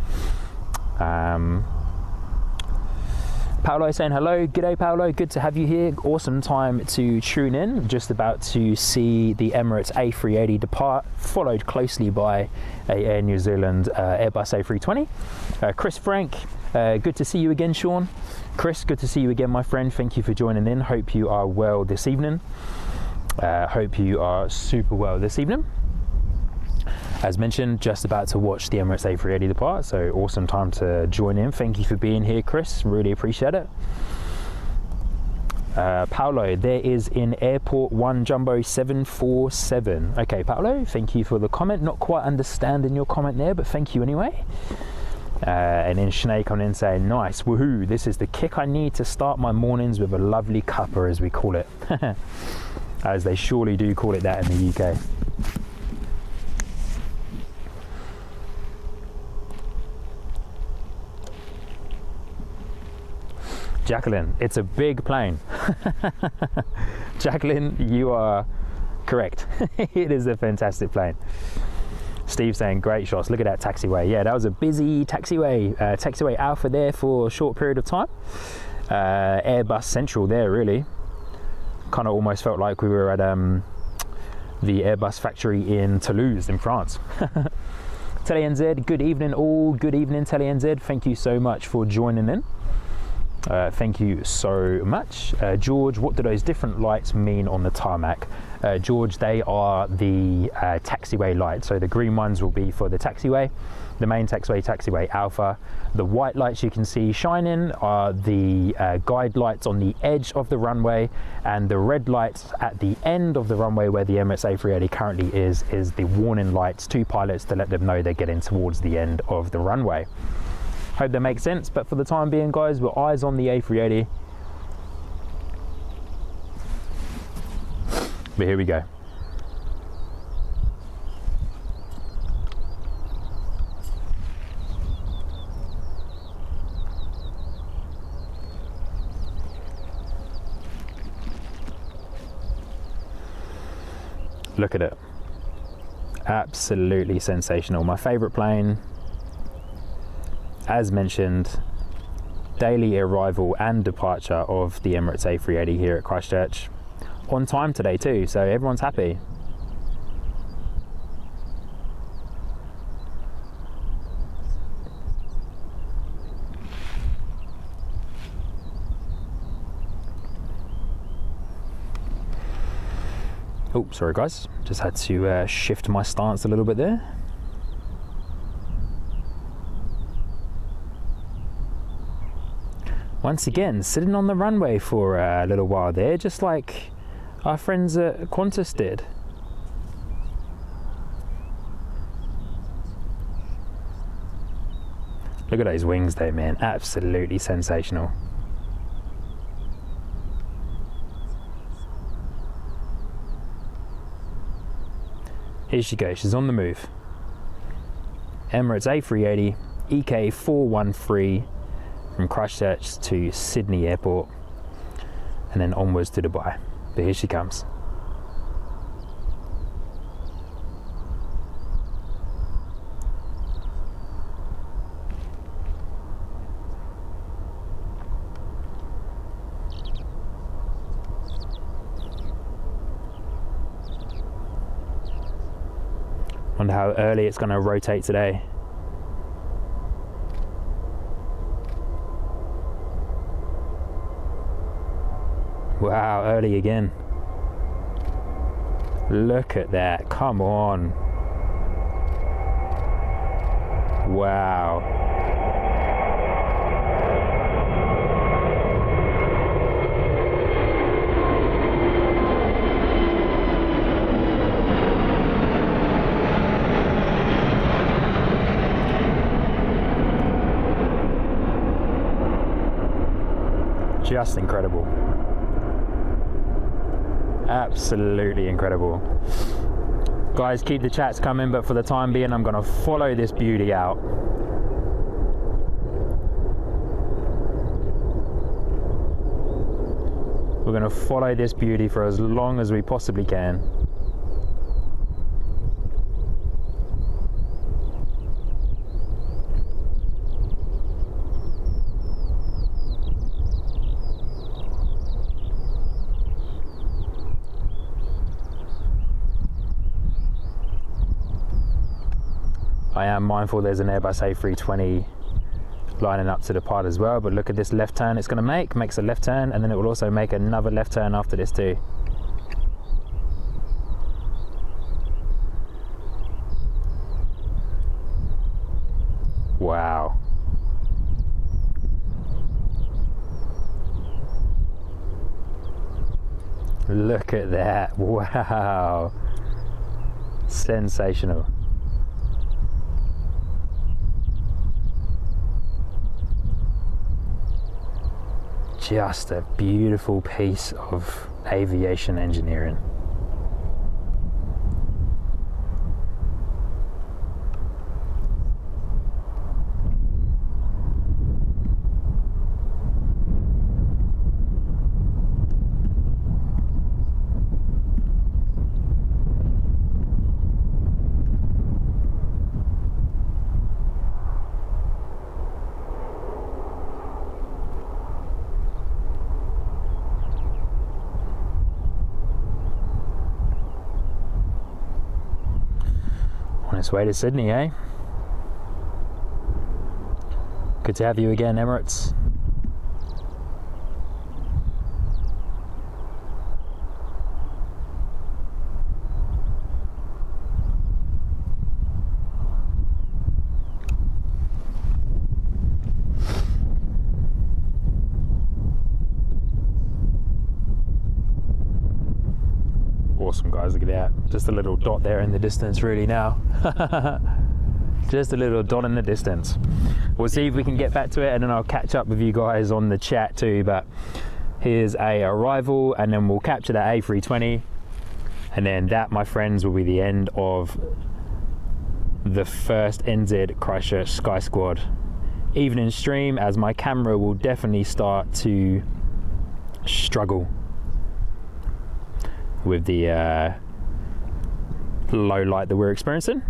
Paolo saying hello. G'day, Paolo. Good to have you here. Awesome time to tune in. Just about to see the Emirates A380 depart, followed closely by a Air New Zealand Airbus A320. Chris Frank, good to see you again, Sean. Chris, good to see you again, my friend. Thank you for joining in. Hope you are well this evening. Hope you are super well this evening. As mentioned, just about to watch the Emirates A380 depart, so awesome time to join in. Thank you for being here, Chris. Really appreciate it. Paolo, there is in Airport 1 Jumbo 747. Okay, Paolo, thank you for the comment. Not quite understanding your comment there, but thank you anyway. And then Sinead coming in saying, nice, woohoo, this is the kick I need to start my mornings with a lovely cuppa, as we call it. As they surely do call it that in the UK. Jacqueline, it's a big plane. Jacqueline, you are correct. It is a fantastic plane. Steve saying great shots. Look at that taxiway. Yeah, that was a busy taxiway. Taxiway Alpha there for a short period of time. Airbus Central there, really. Kind of almost felt like we were at the Airbus factory in Toulouse in France. Tele NZ, good evening all. Good evening, Tele NZ. Thank you so much for joining in. Thank you so much. George, what do those different lights mean on the tarmac? George, they are the taxiway lights. So the green ones will be for the taxiway, the main taxiway, taxiway Alpha. The white lights you can see shining are the guide lights on the edge of the runway, and the red lights at the end of the runway where the Emirates A380 currently is the warning lights to pilots to let them know they're getting towards the end of the runway. Hope that makes sense, but for the time being, guys, we're eyes on the A380. But here we go. Look at it. Absolutely sensational. My favorite plane. As mentioned, daily arrival and departure of the Emirates A380 here at Christchurch. On time today too, so everyone's happy. Oh, sorry guys, just had to shift my stance a little bit there. Once again, sitting on the runway for a little while there, just like our friends at Qantas did. Look at those wings though, man. Absolutely sensational. Here she goes, she's on the move. Emirates A380 EK413 from Christchurch to Sydney Airport and then onwards to Dubai. But here she comes. Wonder how early it's going to rotate today. Wow, early again. Look at that, come on. Wow. Just incredible. Absolutely incredible. Guys, keep the chats coming, but for the time being I'm going to follow this beauty out. We're going to follow this beauty for as long as we possibly can. I am mindful there's an Airbus A320 lining up to depart as well, but look at this left turn it's going to make. Makes a left turn and then it will also make another left turn after this too. Wow. Look at that. Wow. Sensational. Just a beautiful piece of aviation engineering. On its way to Sydney, eh? Good to have you again, Emirates. Awesome, guys, look at that. Just a little dot there in the distance really now. Just a little dot in the distance. We'll see if we can get back to it and then I'll catch up with you guys on the chat too, but here's a arrival and then we'll capture that A320 and then that, my friends, will be the end of the first NZ Christchurch Sky Squad evening stream, as my camera will definitely start to struggle with the low light that we're experiencing.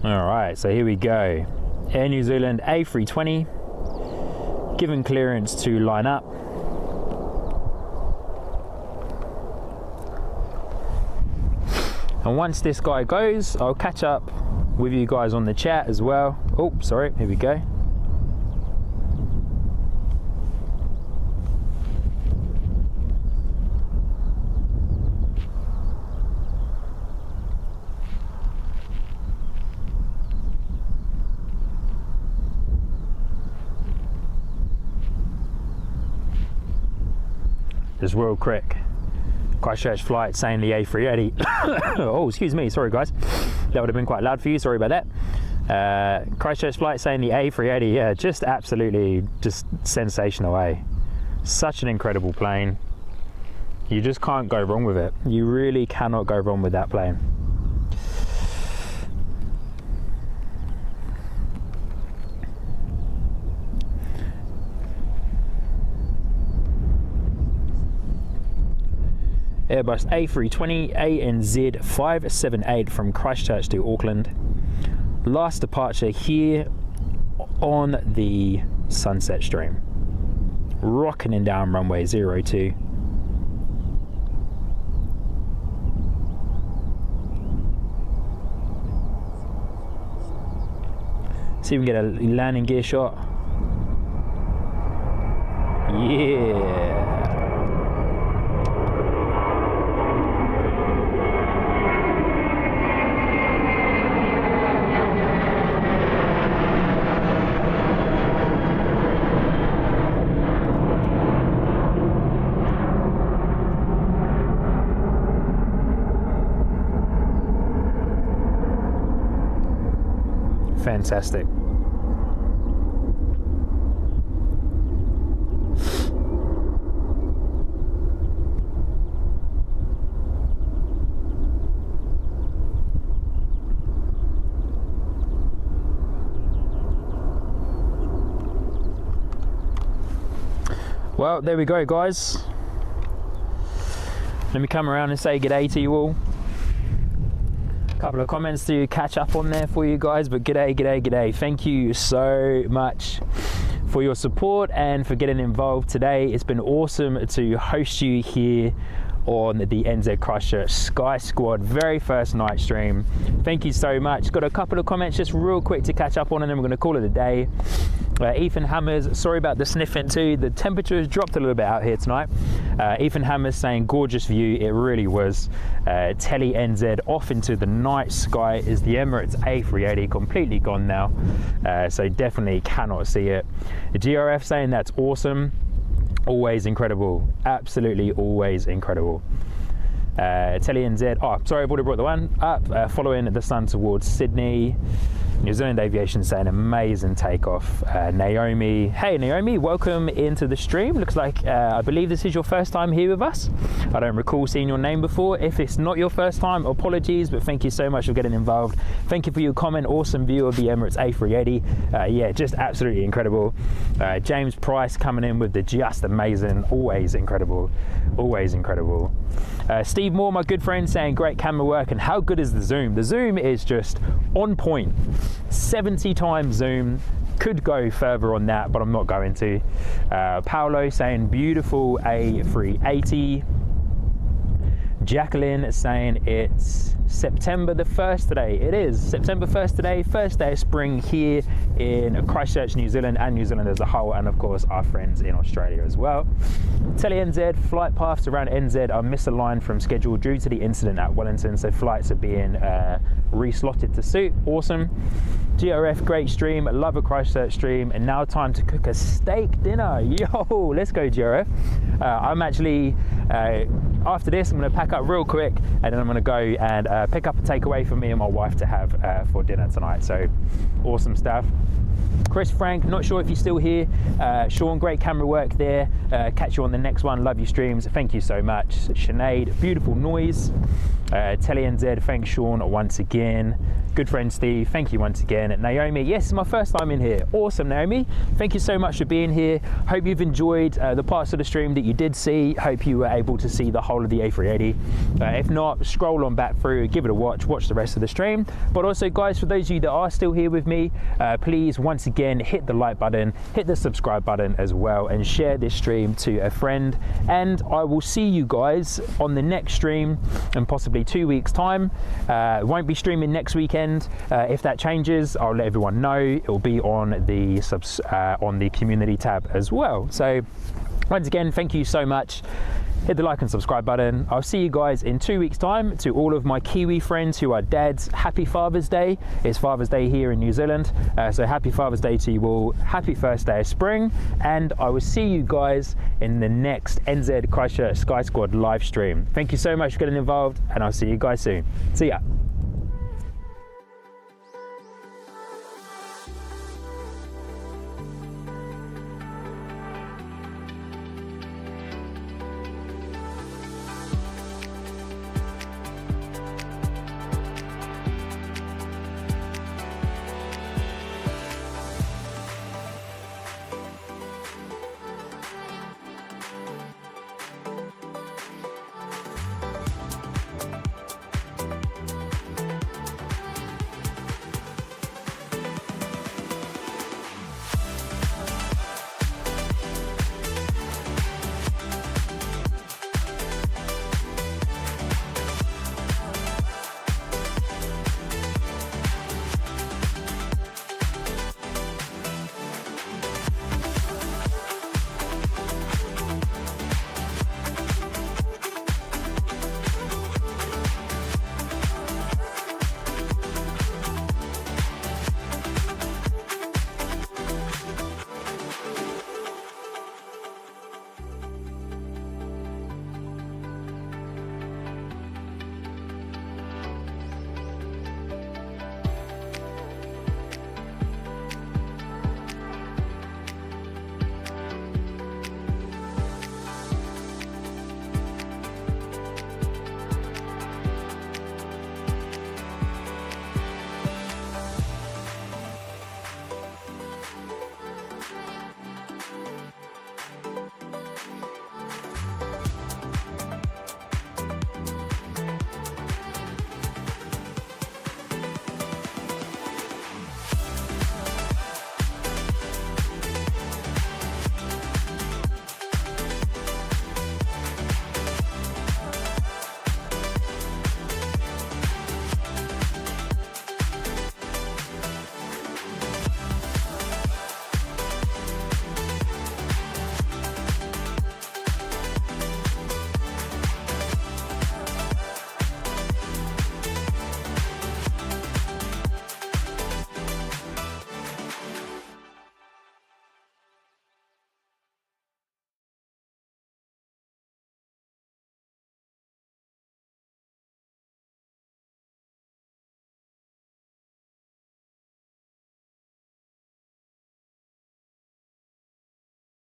All right, so here we go. Air New Zealand A320, given clearance to line up. And once this guy goes, I'll catch up with you guys on the chat as well. Oh, sorry, here we go. just real quick. Christchurch flight saying the A380. Oh, excuse me, sorry guys. That would have been quite loud for you, sorry about that. Christchurch flight saying the A380, yeah, just absolutely just sensational, eh? Such an incredible plane. You just can't go wrong with it. You really cannot go wrong with that plane. Airbus A320 ANZ 578 from Christchurch to Auckland. Last departure here on the Sunset Stream. Rocking down runway 02. See if we can get a landing gear shot. Yeah. Fantastic. Well, there we go, guys. Let me come around and say good day to you all. Couple of comments to catch up on there for you guys, but g'day. Thank you so much for your support and for getting involved today. It's been awesome to host you here on the NZ Christchurch Sky Squad very first night stream. Thank you so much. Got a couple of comments just real quick to catch up on, and then we're going to call it a day. Ethan Hammers, sorry about the sniffing too. The temperature has dropped a little bit out here tonight. Ethan Hammers saying gorgeous view. It really was. Telly NZ off into the night sky is the Emirates A380, completely gone now. So definitely cannot see it. The GRF saying that's awesome. Always incredible. Absolutely always incredible. Telly NZ, oh sorry, I've already brought the one up. Following the sun towards Sydney. New Zealand Aviation saying amazing takeoff. Naomi, hey Naomi, welcome into the stream. Looks like I believe this is your first time here with us. I don't recall seeing your name before. If it's not your first time, apologies, but thank you so much for getting involved. Thank you for your comment. Awesome view of the Emirates A380. Yeah, just absolutely incredible. James Price coming in with the just amazing. Always incredible. Always incredible. Steve Moore, my good friend, saying great camera work. And how good is the zoom? The zoom is just on point. 70 times zoom. Could go further on that, but I'm not going to. Paolo saying beautiful A380. Jacqueline saying it's September the 1st today. It is September 1st today, first day of spring here in Christchurch, New Zealand, and New Zealand as a whole, and of course our friends in Australia as well. Tele NZ, flight paths around NZ are misaligned from schedule due to the incident at Wellington, so flights are being reslotted to suit. Awesome. GRF, great stream, love a Christchurch stream, and now time to cook a steak dinner. Yo, let's go GRF. I'm actually, after this, I'm going to pack up real quick, and then I'm going to go and pick up a takeaway for me and my wife to have for dinner tonight. So awesome stuff. Chris Frank, not sure if you're still here. Sean, great camera work there. Catch you on the next one. Love your streams. Thank you so much. Sinead, beautiful noise. Telly NZ, thanks Sean once again. Good friend Steve, thank you once again. Naomi, yes, it's my first time in here. Awesome, Naomi. Thank you so much for being here. Hope you've enjoyed the parts of the stream that you did see. Hope you were able to see the whole of the A380. If not, scroll on back through, give it a watch the rest of the stream. But also, guys, for those of you that are still here with me, please, once again, hit the like button, hit the subscribe button as well, and share this stream to a friend. And I will see you guys on the next stream in possibly 2 weeks' time. Won't be streaming next weekend. If that changes, I'll let everyone know. It will be on the community tab as well. So once again, thank you so much. hit the like and subscribe button. I'll see you guys in 2 weeks' time. To all of my Kiwi friends who are dads, happy Father's Day. It's Father's Day here in New Zealand, so happy Father's Day to you all. Happy first day of spring, and I will see you guys in the next NZ Christchurch Sky Squad live stream. Thank you so much for getting involved, and I'll see you guys soon. See ya.